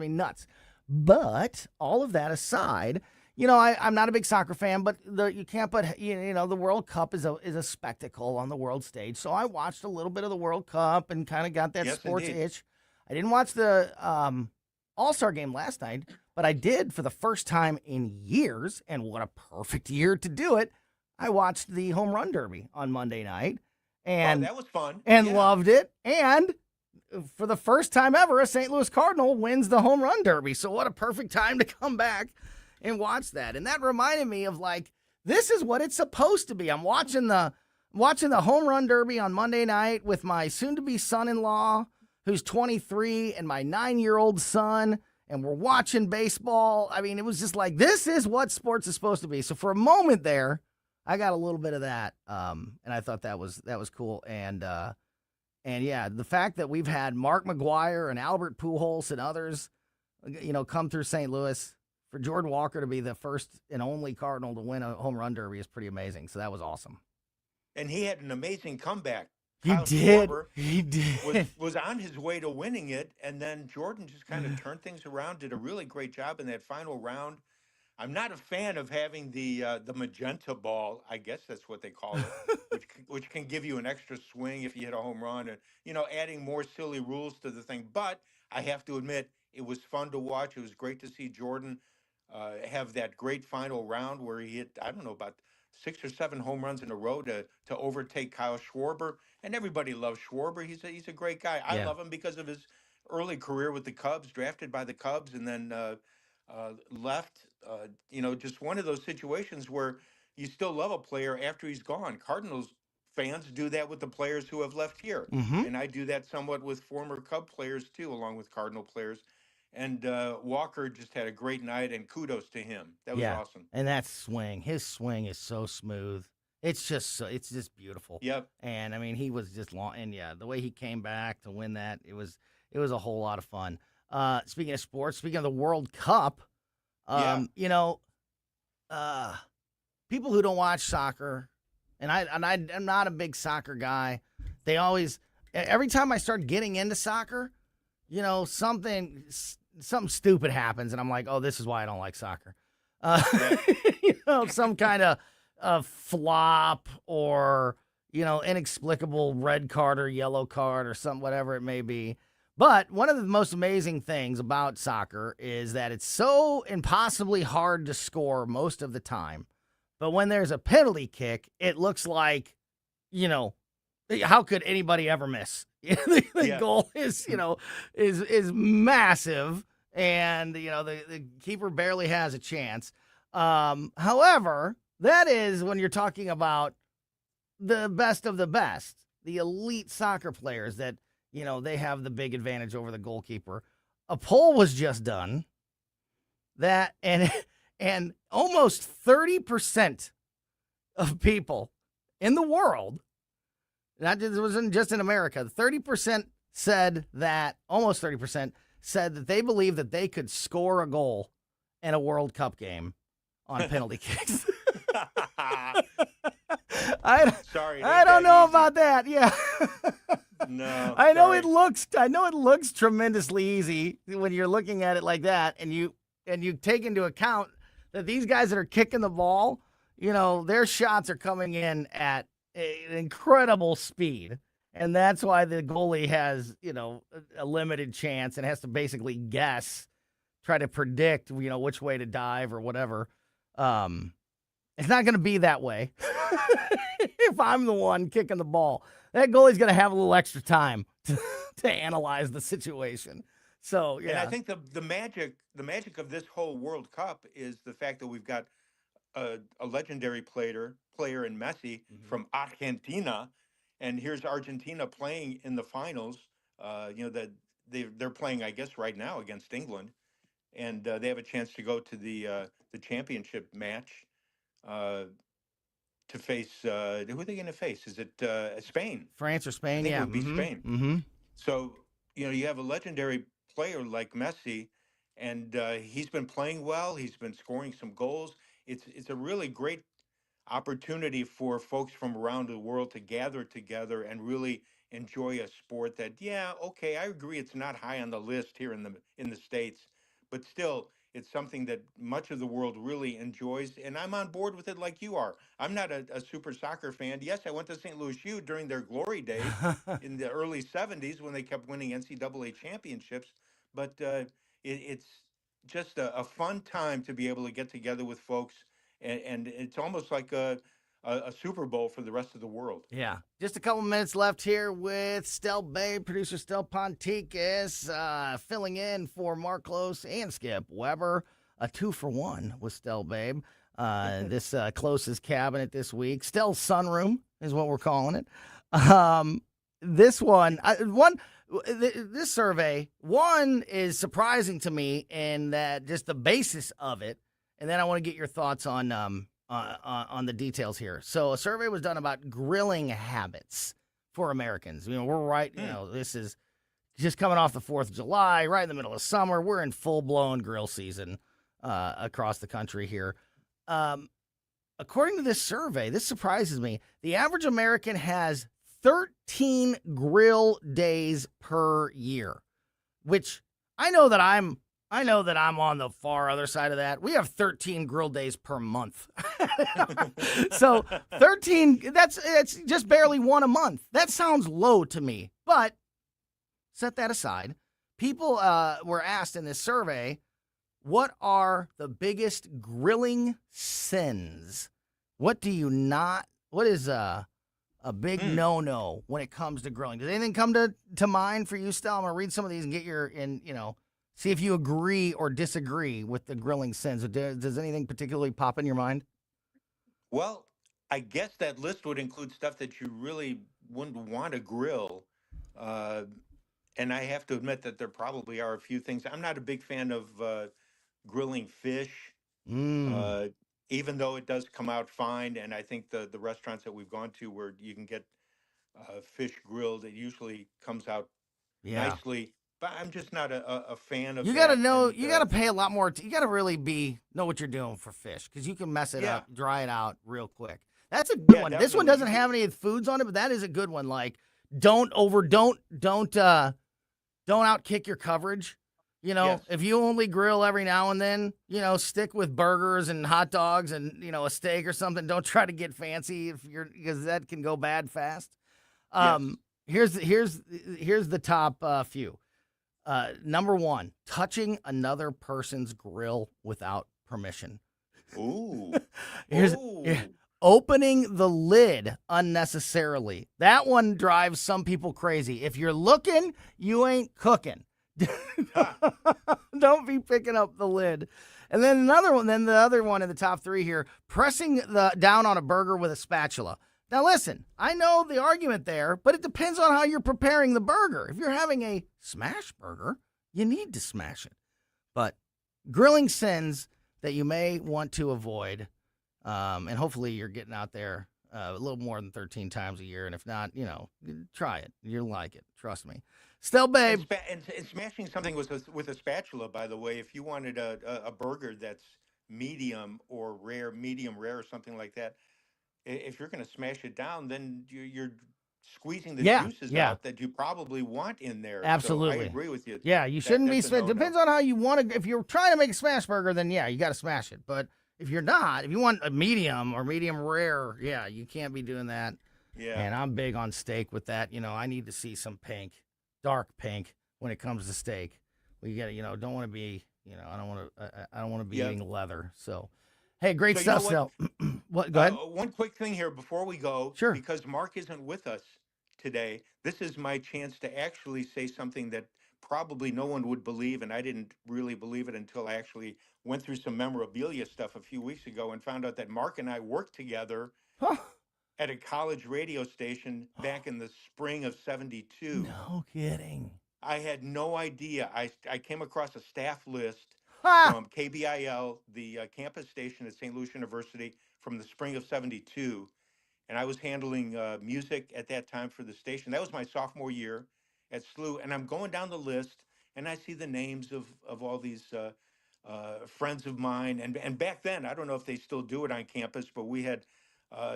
S10: me nuts. But all of that aside, I'm not a big soccer fan, but you can't put. The World Cup is a spectacle on the world stage. So I watched a little bit of the World Cup and kind of got that sports itch. I didn't watch the All-Star game last night, But I did for the first time in years, and what a perfect year to do it. I watched the home run derby on Monday night, and
S6: that was fun.
S10: and loved it. And for the first time ever, a St. Louis Cardinal wins the home run derby. So what a perfect time to come back and watch that. And that reminded me of like, this is what it's supposed to be. I'm watching the home run derby on Monday night with my soon-to-be son-in-law, who's 23, and my 9-year-old son, and we're watching baseball. I mean, it was just like, this is what sports is supposed to be. So for a moment there, I got a little bit of that, and I thought that was cool. And yeah, the fact that we've had Mark McGwire and Albert Pujols and others, come through St. Louis, for Jordan Walker to be the first and only Cardinal to win a home run derby is pretty amazing. So that was awesome.
S6: And he had an amazing comeback.
S10: He did.
S6: Was on his way to winning it, and then Jordan just kind of turned things around, did a really great job in that final round. I'm not a fan of having the magenta ball. I guess that's what they call it, which can give you an extra swing if you hit a home run, and adding more silly rules to the thing. But I have to admit, it was fun to watch. It was great to see Jordan have that great final round where he hit, I don't know, about 6 or 7 home runs in a row to overtake Kyle Schwarber. And everybody loves Schwarber. He's a great guy. I love him because of his early career with the Cubs, drafted by the Cubs, and then left. Just one of those situations where you still love a player after he's gone. Cardinals fans do that with the players who have left here.
S10: Mm-hmm.
S6: And I do that somewhat with former Cub players too, along with Cardinal players. And Walker just had a great night, and kudos to him. That was awesome.
S10: And that swing, his swing is so smooth. It's just beautiful.
S6: Yep.
S10: And I mean, he was just long, and the way he came back to win that, it was a whole lot of fun. Speaking of sports, speaking of the World Cup, people who don't watch soccer, and I'm not a big soccer guy. They always, every time I start getting into soccer, something stupid happens, and I'm like, oh, this is why I don't like soccer. Some kind of flop or, inexplicable red card or yellow card or something, whatever it may be. But one of the most amazing things about soccer is that it's so impossibly hard to score most of the time. But when there's a penalty kick, it looks like, how could anybody ever miss? The goal is, is massive, and, the keeper barely has a chance. However, that is when you're talking about the best of the best, the elite soccer players that, they have the big advantage over the goalkeeper. A poll was just done that, and almost 30% of people in the world, it wasn't just in America, 30% said that, almost 30% said that they believe that they could score a goal in a World Cup game on penalty kicks. I don't know about that. Yeah.
S6: No.
S10: I know it looks tremendously easy when you're looking at it like that, and you take into account that these guys that are kicking the ball, their shots are coming in at an incredible speed. And that's why the goalie has, a limited chance and has to basically guess, try to predict, which way to dive or whatever. It's not going to be that way if I'm the one kicking the ball. That goalie's going to have a little extra time to analyze the situation. So, yeah.
S6: And I think the magic of this whole World Cup is the fact that we've got a legendary player in Messi from Argentina, and here's Argentina playing in the finals. That they're playing, I guess, right now against England, and they have a chance to go to the championship match to face who are they going to face? Is it Spain?
S10: France or Spain?
S6: I think
S10: yeah,
S6: it would be Spain.
S10: Mm-hmm.
S6: So you have a legendary player like Messi, and he's been playing well. He's been scoring some goals. It's a really great opportunity for folks from around the world to gather together and really enjoy a sport that, I agree, it's not high on the list here in the States, but still, it's something that much of the world really enjoys, and I'm on board with it like you are. I'm not a super soccer fan. Yes, I went to St. Louis U during their glory days in the early 70s when they kept winning NCAA championships, but it's just a fun time to be able to get together with folks, and it's almost like a Super Bowl for the rest of the world.
S10: Yeah. Just a couple minutes left here with Stel Babe, producer Stel Ponticus, filling in for Mark Close and Skip Weber. A 2-for-1 with Stel Babe. This Close's cabinet this week. Stel's sunroom is what we're calling it. This this survey, one is surprising to me in that just the basis of it, and then I want to get your thoughts on the details here. So a survey was done about grilling habits for Americans. You know, we're right, you know, this is just coming off the 4th of July, right in the middle of summer. We're in full-blown grill season across the country here. According to this survey, this surprises me. The average American has 13 grill days per year, which I know that I'm on the far other side of that. We have 13 grill days per month. So 13, it's just barely one a month. That sounds low to me, but set that aside. People were asked in this survey, what are the biggest grilling sins? What is a big no-no when it comes to grilling? Does anything come to mind for you, Stel? I'm going to read some of these and get see if you agree or disagree with the grilling sins. Does anything particularly pop in your mind?
S6: Well, I guess that list would include stuff that you really wouldn't want to grill. And I have to admit that there probably are a few things. I'm not a big fan of grilling fish, even though it does come out fine. And I think the restaurants that we've gone to where you can get fish grilled, it usually comes out nicely. But I'm just not a fan of.
S10: You got to know. You got to pay a lot more. You got to really know what you're doing for fish, because you can mess it up, dry it out real quick. That's a good one. Definitely. This one doesn't have any foods on it, but that is a good one. Like, don't outkick your coverage. You know, if you only grill every now and then, stick with burgers and hot dogs and, a steak or something. Don't try to get fancy because that can go bad fast. Here's the top few. Number 1, touching another person's grill without permission.
S6: Ooh.
S10: Opening the lid unnecessarily. That one drives some people crazy. If you're looking, you ain't cooking. Don't be picking up the lid. And then the other one in the top 3 here, pressing down on a burger with a spatula. Now listen, I know the argument there, but it depends on how you're preparing the burger. If you're having a smash burger, you need to smash it. But grilling sins that you may want to avoid, and hopefully you're getting out there a little more than 13 times a year. And if not, try it. You'll like it. Trust me. Still, babe.
S6: And smashing something with a spatula, by the way, if you wanted a burger that's medium rare or something like that, if you're going to smash it down, then you're squeezing the juices out that you probably want in there.
S10: Absolutely.
S6: So I agree with you.
S10: Yeah, you shouldn't be. Depends on how you want to. If you're trying to make a smash burger, then you got to smash it. But if you're not, if you want a medium or medium rare, you can't be doing that.
S6: Yeah.
S10: And I'm big on steak with that. I need to see some pink. Dark pink when it comes to steak. We got don't want to be, I don't want to be eating leather. So, hey, great stuff, Stel. What? Go ahead.
S6: One quick thing here before we go.
S10: Sure.
S6: Because Mark isn't with us today, this is my chance to actually say something that probably no one would believe, and I didn't really believe it until I actually went through some memorabilia stuff a few weeks ago and found out that Mark and I worked together at a college radio station back in the spring of '72.
S10: No kidding.
S6: I had no idea. I came across a staff list from KBIL, the campus station at St. Louis University, from the spring of '72. And I was handling music at that time for the station. That was my sophomore year at SLU. And I'm going down the list, and I see the names of all these friends of mine. And back then, I don't know if they still do it on campus, but we had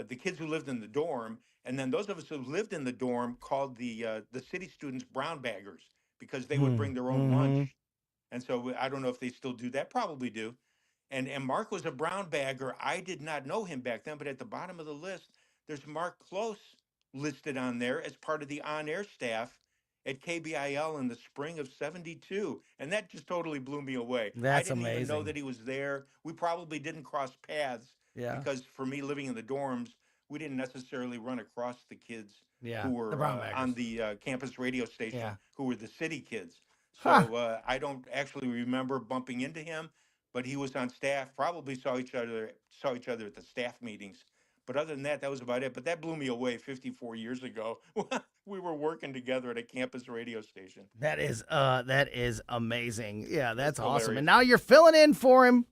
S6: the kids who lived in the dorm, and then those of us who lived in the dorm called the city students brown baggers because they would bring their own lunch. And so I don't know if they still do that. Probably do. And Mark was a brown bagger. I did not know him back then, but at the bottom of the list, there's Mark Close listed on there as part of the on-air staff at KBIL in the spring of '72, and that just totally blew me away. I
S10: That's
S6: didn't even know
S10: amazing.
S6: that he was there. We probably didn't cross paths
S10: Yeah.
S6: because for me living in the dorms, we didn't necessarily run across the kids
S10: Yeah,
S6: who
S10: the
S6: were
S10: brown
S6: on
S10: baggers.
S6: the campus radio station,
S10: Yeah.
S6: who were the city kids.
S10: Huh.
S6: So I don't actually remember bumping into him, but he was on staff. Probably saw each other at the staff meetings. But other than that, that was about it. But that blew me away 54 years ago. We were working together at a campus radio station.
S10: That is amazing. Yeah, that's
S6: It's
S10: awesome. And
S6: hilarious.
S10: now you're filling in for him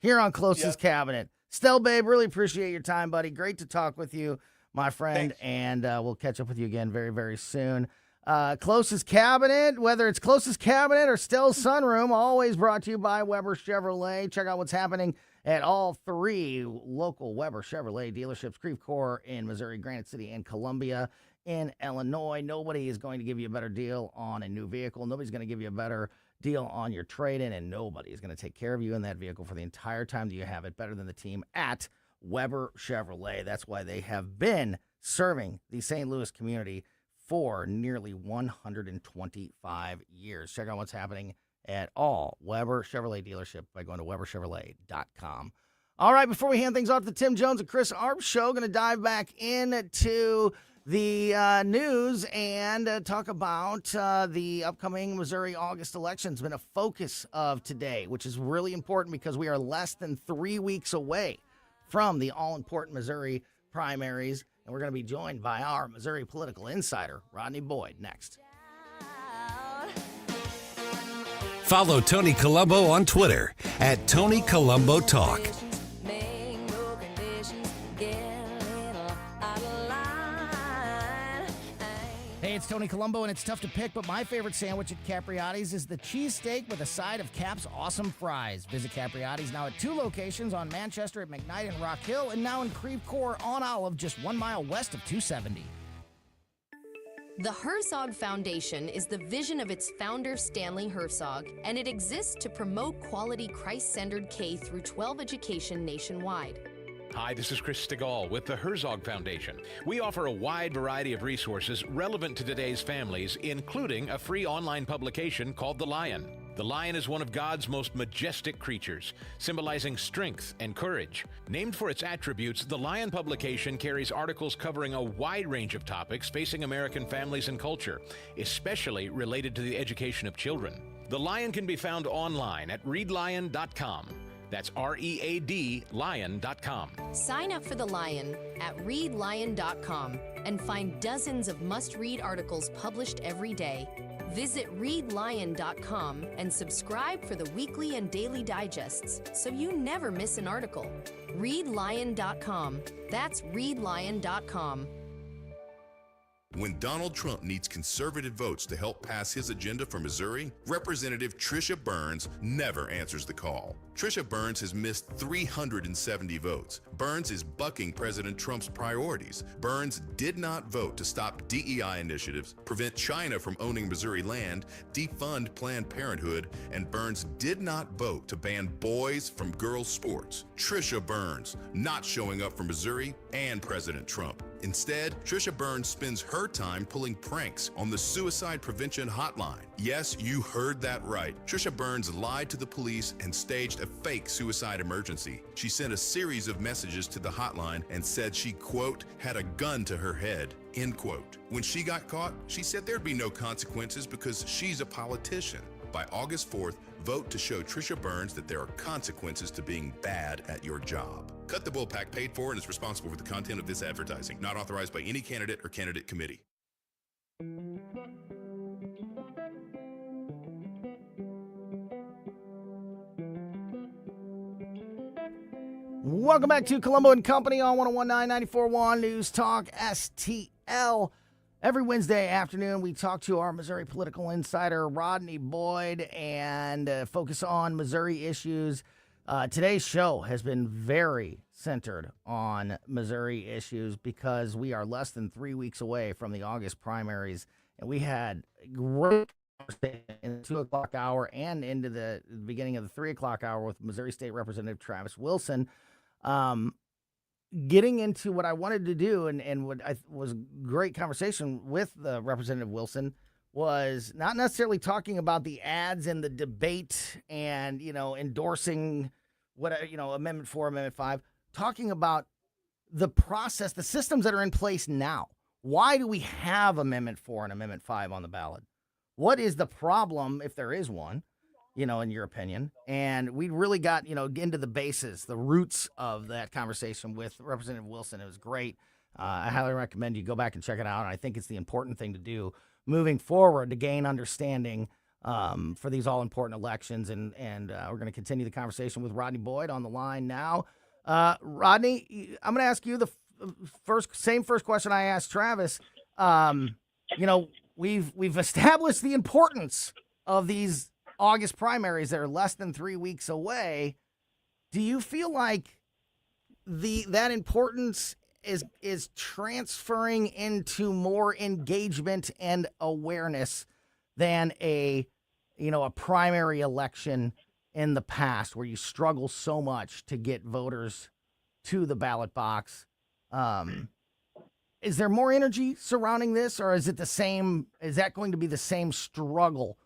S10: here on Closest
S6: Yep.
S10: Cabinet. Stell, babe, really appreciate your time, buddy. Great to talk with you, my friend.
S6: Thanks.
S10: And we'll catch up with you again very, very soon. Closest Cabinet, whether it's Closest Cabinet or Stell's Sunroom, always brought to you by Weber Chevrolet. Check out what's happening at all 3 local Weber Chevrolet dealerships, Creve Coeur in Missouri, Granite City, and Columbia in Illinois. Nobody is going to give you a better deal on a new vehicle. Nobody's going to give you a better deal on your trade-in, and nobody is going to take care of you in that vehicle for the entire time that you have it better than the team at Weber Chevrolet. That's why they have been serving the St. Louis community for nearly 125 years. Check out what's happening at all Weber Chevrolet dealership by going to weberchevrolet.com. All right, before we hand things off to Tim Jones and Chris Arps show, going to dive back into the news and talk about the upcoming Missouri August election. It's been a focus of today, which is really important because we are less than 3 weeks away from the all-important Missouri primaries, and we're going to be joined by our Missouri political insider, Rodney Boyd, next.
S7: Follow Tony Colombo on Twitter at Tony Colombo Talk.
S10: Hey, it's Tony Colombo, and it's tough to pick, but my favorite sandwich at Capriati's is the cheesesteak with a side of Cap's awesome fries. Visit Capriati's now at 2 locations on Manchester at McKnight and Rock Hill, and now in Creve Coeur on Olive, just 1 mile west of 270.
S3: The Herzog Foundation is the vision of its founder, Stanley Herzog, and it exists to promote quality Christ-centered K-12 education nationwide.
S22: Hi, this is Chris Stegall with the Herzog Foundation. We offer a wide variety of resources relevant to today's families, including a free online publication called The Lion. The lion is one of God's most majestic creatures, symbolizing strength and courage. Named for its attributes, the Lion publication carries articles covering a wide range of topics facing American families and culture, especially related to the education of children. The Lion can be found online at readlion.com. That's READ lion.com.
S3: Sign up for The Lion at readlion.com and find dozens of must-read articles published every day. Visit readlion.com and subscribe for the weekly and daily digests so you never miss an article. Readlion.com. That's readlion.com.
S23: When Donald Trump needs conservative votes to help pass his agenda for Missouri, Representative Tricia Burns never answers the call. Tricia Burns has missed 370 votes. Burns is bucking President Trump's priorities. Burns did not vote to stop DEI initiatives, prevent China from owning Missouri land, defund Planned Parenthood, and Burns did not vote to ban boys from girls' sports. Tricia Burns not showing up for Missouri and President Trump. Instead, Tricia Burns spends her time pulling pranks on the suicide prevention hotline. Yes, you heard that right. Tricia Burns lied to the police and staged a fake suicide emergency. She sent a series of messages to the hotline and said she, quote, had a gun to her head, end quote. When she got caught, she said there'd be no consequences because she's a politician. By August 4th, vote to show Tricia Burns that there are consequences to being bad at your job. Cut the Bullpack paid for and is responsible for the content of this advertising, not authorized by any candidate or candidate committee.
S10: Welcome back to Colombo and Company on 101.9 94.1 News Talk STL. Every Wednesday afternoon, we talk to our Missouri political insider, Rodney Boyd, and focus on Missouri issues. Today's show has been very centered on Missouri issues because we are less than 3 weeks away from the August primaries, and we had great conversation in the 2 o'clock hour and into the beginning of the 3 o'clock hour with Missouri State Representative Travis Wilson. Getting into what I wanted to do and what I was great conversation with the Representative Wilson was not necessarily talking about the ads and the debate and, endorsing Amendment 4, Amendment 5, talking about the process, the systems that are in place now. Why do we have Amendment 4 and Amendment 5 on the ballot? What is the problem, if there is one, in your opinion? And we really got, into the bases, the roots of that conversation with Representative Wilson. It was great. I highly recommend you go back and check it out. And I think it's the important thing to do moving forward to gain understanding for these all-important elections. And we're going to continue the conversation with Rodney Boyd on the line now. Rodney, I'm going to ask you the first question I asked Travis. We've established the importance of these August primaries that are less than 3 weeks away. Do you feel like that importance is transferring into more engagement and awareness than a primary election in the past, where you struggle so much to get voters to the ballot box? Is there more energy surrounding this, or is it the same? Is that going to be the same struggle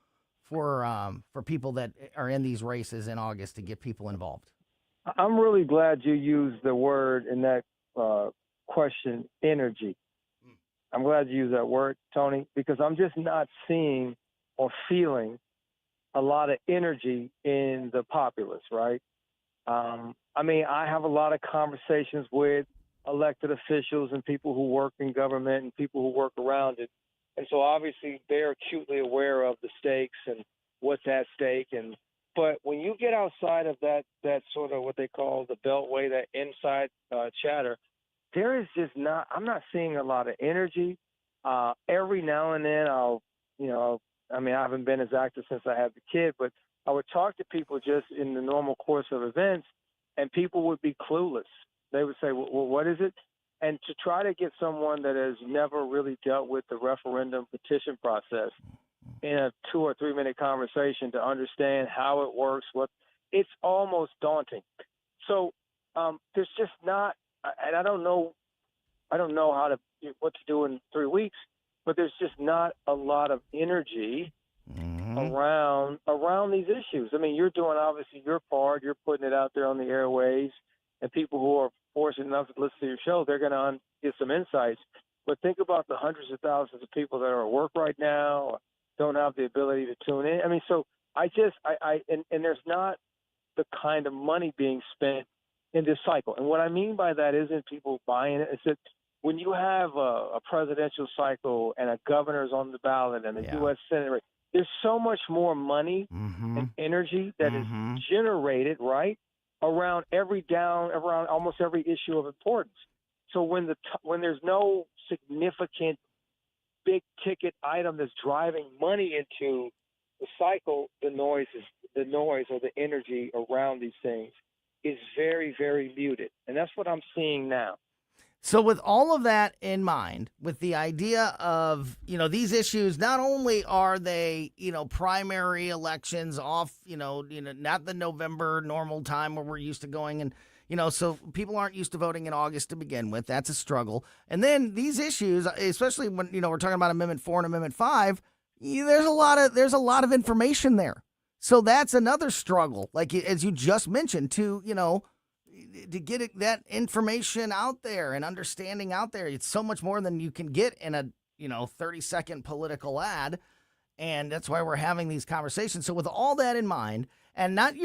S10: for people that are in these races in August to get people involved?
S4: I'm really glad you used the word in that question, energy. I'm glad you used that word, Tony, because I'm just not seeing or feeling a lot of energy in the populace, right? I have a lot of conversations with elected officials and people who work in government and people who work around it. And so obviously they're acutely aware of the stakes and what's at stake. But when you get outside of that sort of what they call the beltway, that inside chatter, there is just I'm not seeing a lot of energy. Every now and then I haven't been as active since I had the kid, but I would talk to people just in the normal course of events, and people would be clueless. They would say, well, what is it? And to try to get someone that has never really dealt with the referendum petition process in a 2 or 3 minute conversation to understand how it works, it's almost daunting. So there's just not, and I don't know what to do in 3 weeks, but there's just not a lot of energy around these issues. You're doing obviously your part. You're putting it out there on the airways, and people who are fortunate enough to listen to your show, they're going to get some insights. But think about the hundreds of thousands of people that are at work right now, or don't have the ability to tune in. So and there's not the kind of money being spent in this cycle. And what I mean by that isn't people buying it. It's that when you have a presidential cycle and a governor's on the ballot and a U.S. Senate race, there's so much more money and energy that is generated, right, around almost every issue of importance. So when there's no significant big ticket item that's driving money into the cycle, the noise or the energy around these things is very, very muted. And that's what I'm seeing now.
S10: So with all of that in mind, with the idea of, these issues, not only are they, primary elections off, not the November normal time where we're used to going and, so people aren't used to voting in August to begin with. That's a struggle. And then these issues, especially when, we're talking about Amendment 4 and Amendment 5, there's a lot of information there. So that's another struggle, like as you just mentioned, to get that information out there and understanding out there. It's so much more than you can get in a 30-second political ad, and that's why we're having these conversations. So with all that in mind, and not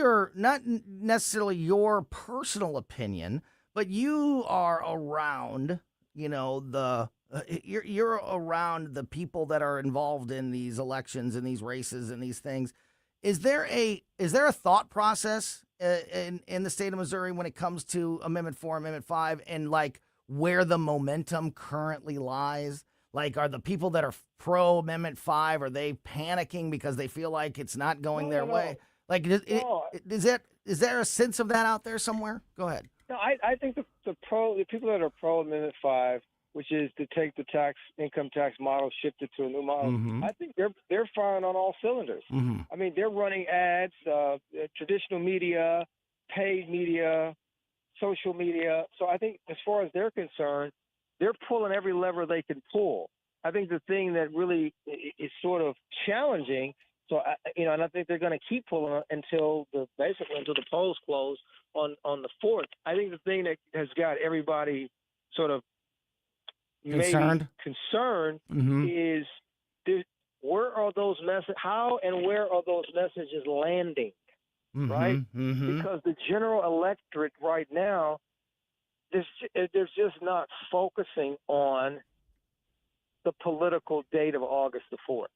S10: necessarily your personal opinion, but you are around you're around the people that are involved in these elections and these races and these things. Is there a thought process in the state of Missouri when it comes to Amendment 4, Amendment 5, and like where the momentum currently lies? Like, are the people that are pro Amendment 5, are they panicking because they feel like it's not going their way? Like, is there a sense of that out there somewhere? Go ahead.
S4: No, I think the people that are pro Amendment 5, which is to take the income tax model, shift it to a new model, I think they're firing on all cylinders. They're running ads, traditional media, paid media, social media. So I think as far as they're concerned, they're pulling every lever they can pull I think the thing that really is sort of challenging, and I think they're going to keep pulling until the polls close on the 4th. I think the thing that has got everybody sort of
S10: Concerned
S4: is where are those messages? How and where are those messages landing? Right? Because the general electorate right now, they're just not focusing on the political date of August the 4th,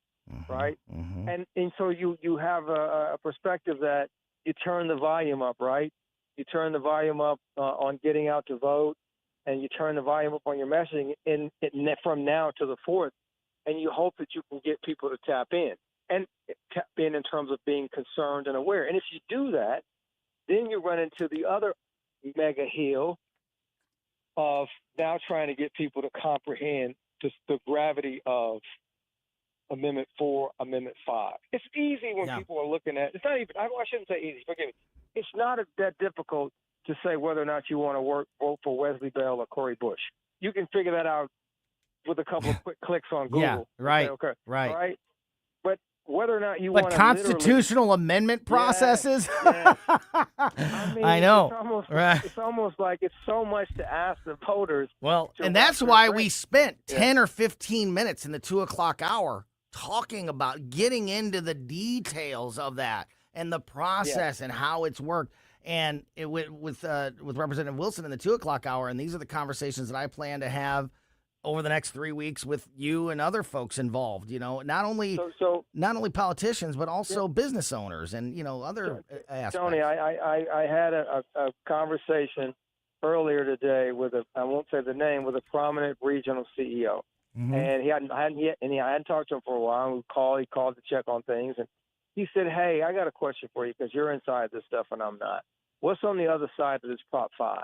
S4: right? And so you have a perspective that you turn the volume up, right? You turn the volume up on getting out to vote, and you turn the volume up on your messaging from now to the 4th, and you hope that you can get people to tap in terms of being concerned and aware. And if you do that, then you run into the other mega hill of now trying to get people to comprehend just the gravity of Amendment 4, Amendment 5. It's easy when people are looking at. It's not even. I shouldn't say easy. Forgive me. It's not that difficult to say whether or not you want to vote for Wesley Bell or Cori Bush. You can figure that out with a couple of quick clicks on Google.
S10: Yeah, right.
S4: Say, okay,
S10: right.
S4: All right. But whether or not you want to
S10: constitutional amendment processes.
S4: Yes. I mean,
S10: I know.
S4: It's almost like it's so much to ask the voters.
S10: Well, and that's why we spent 10 or 15 minutes in the 2:00 hour talking about getting into the details of that and the process and how it's worked. And with Representative Wilson in the 2:00 hour, and these are the conversations that I plan to have over the next 3 weeks with you and other folks involved, not only politicians, but also business owners and, other aspects.
S4: Tony, I had a conversation earlier today with I won't say the name, with a prominent regional CEO. And I hadn't talked to him for a while. He called to check on things. And he said, "Hey, I got a question for you because you're inside this stuff and I'm not. What's on the other side of this Prop 5?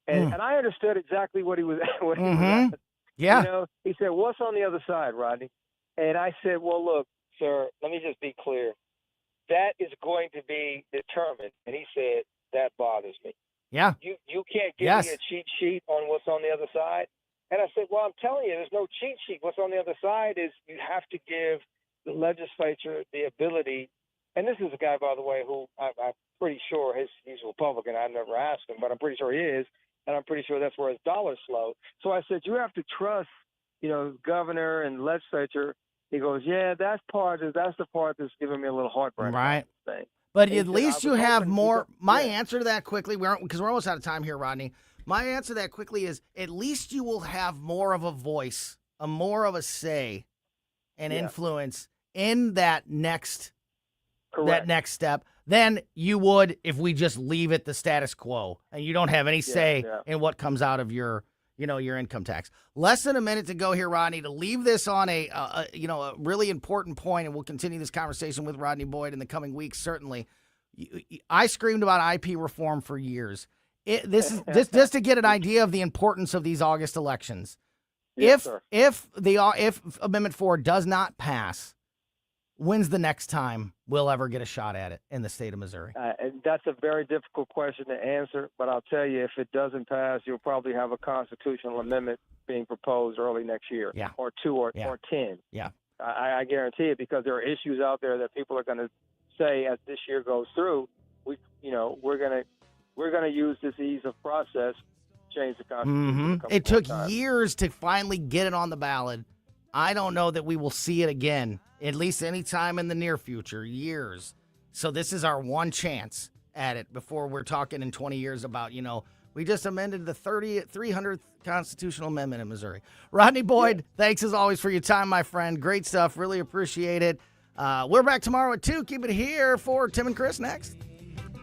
S4: And I understood exactly what he was asking.
S10: Yeah.
S4: He said, "What's on the other side, Rodney?" And I said, "Well, look, sir, let me just be clear. That is going to be determined." And he said, "That bothers me."
S10: Yeah.
S4: You can't give me a cheat sheet on what's on the other side. And I said, "Well, I'm telling you, there's no cheat sheet. What's on the other side is you have to give the legislature the ability." And this is a guy, by the way, who I'm pretty sure he's Republican. I've never asked him, but I'm pretty sure he is. And I'm pretty sure that's where his dollars flow. So I said, you have to trust, governor and legislature. He goes, "Yeah, that's the part that's giving me a little heartburn."
S10: Right.
S4: Thing.
S10: But at least you have more. My answer to that quickly, because we're almost out of time here, Rodney. My answer to that quickly is at least you will have more of a voice, more of a say and influence in that next step than you would if we just leave it the status quo and you don't have any say in what comes out of your income tax. Less than a minute to go here, Rodney, to leave this on a really important point, and we'll continue this conversation with Rodney Boyd in the coming weeks, certainly. I screamed about IP reform for years. This is just to get an idea of the importance of these August elections.
S4: Yes,
S10: if Amendment 4 does not pass, when's the next time we'll ever get a shot at it in the state of Missouri?
S4: That's a very difficult question to answer, but I'll tell you, if it doesn't pass, you'll probably have a constitutional amendment being proposed early next year, or 2 or 10.
S10: Yeah,
S4: I guarantee it, because there are issues out there that people are going to say as this year goes through. We're going to use this ease of process, change the Constitution.
S10: It took years to finally get it on the ballot. I don't know that we will see it again, at least any time in the near future, years. So this is our one chance at it before we're talking in 20 years about, we just amended the 300th constitutional amendment in Missouri. Rodney Boyd, thanks as always for your time, my friend. Great stuff. Really appreciate it. We're back tomorrow at 2. Keep it here for Tim and Chris next.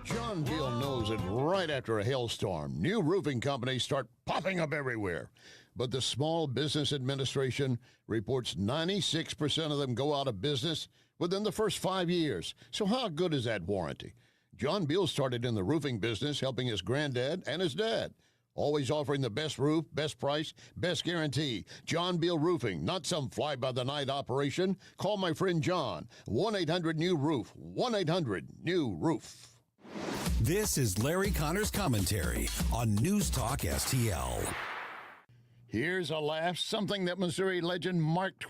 S5: John Beal knows it right after a hailstorm. New roofing companies start popping up everywhere. But the Small Business Administration reports 96% of them go out of business within the first 5 years. So how good is that warranty? John Beal started in the roofing business helping his granddad and his dad. Always offering the best roof, best price, best guarantee. John Beal Roofing, not some fly-by-the-night operation. Call my friend John, 1-800-NEW-ROOF, 1-800-NEW-ROOF.
S7: This is Larry Connor's commentary on News Talk STL.
S5: Here's a laugh, something that Missouri legend Mark Twain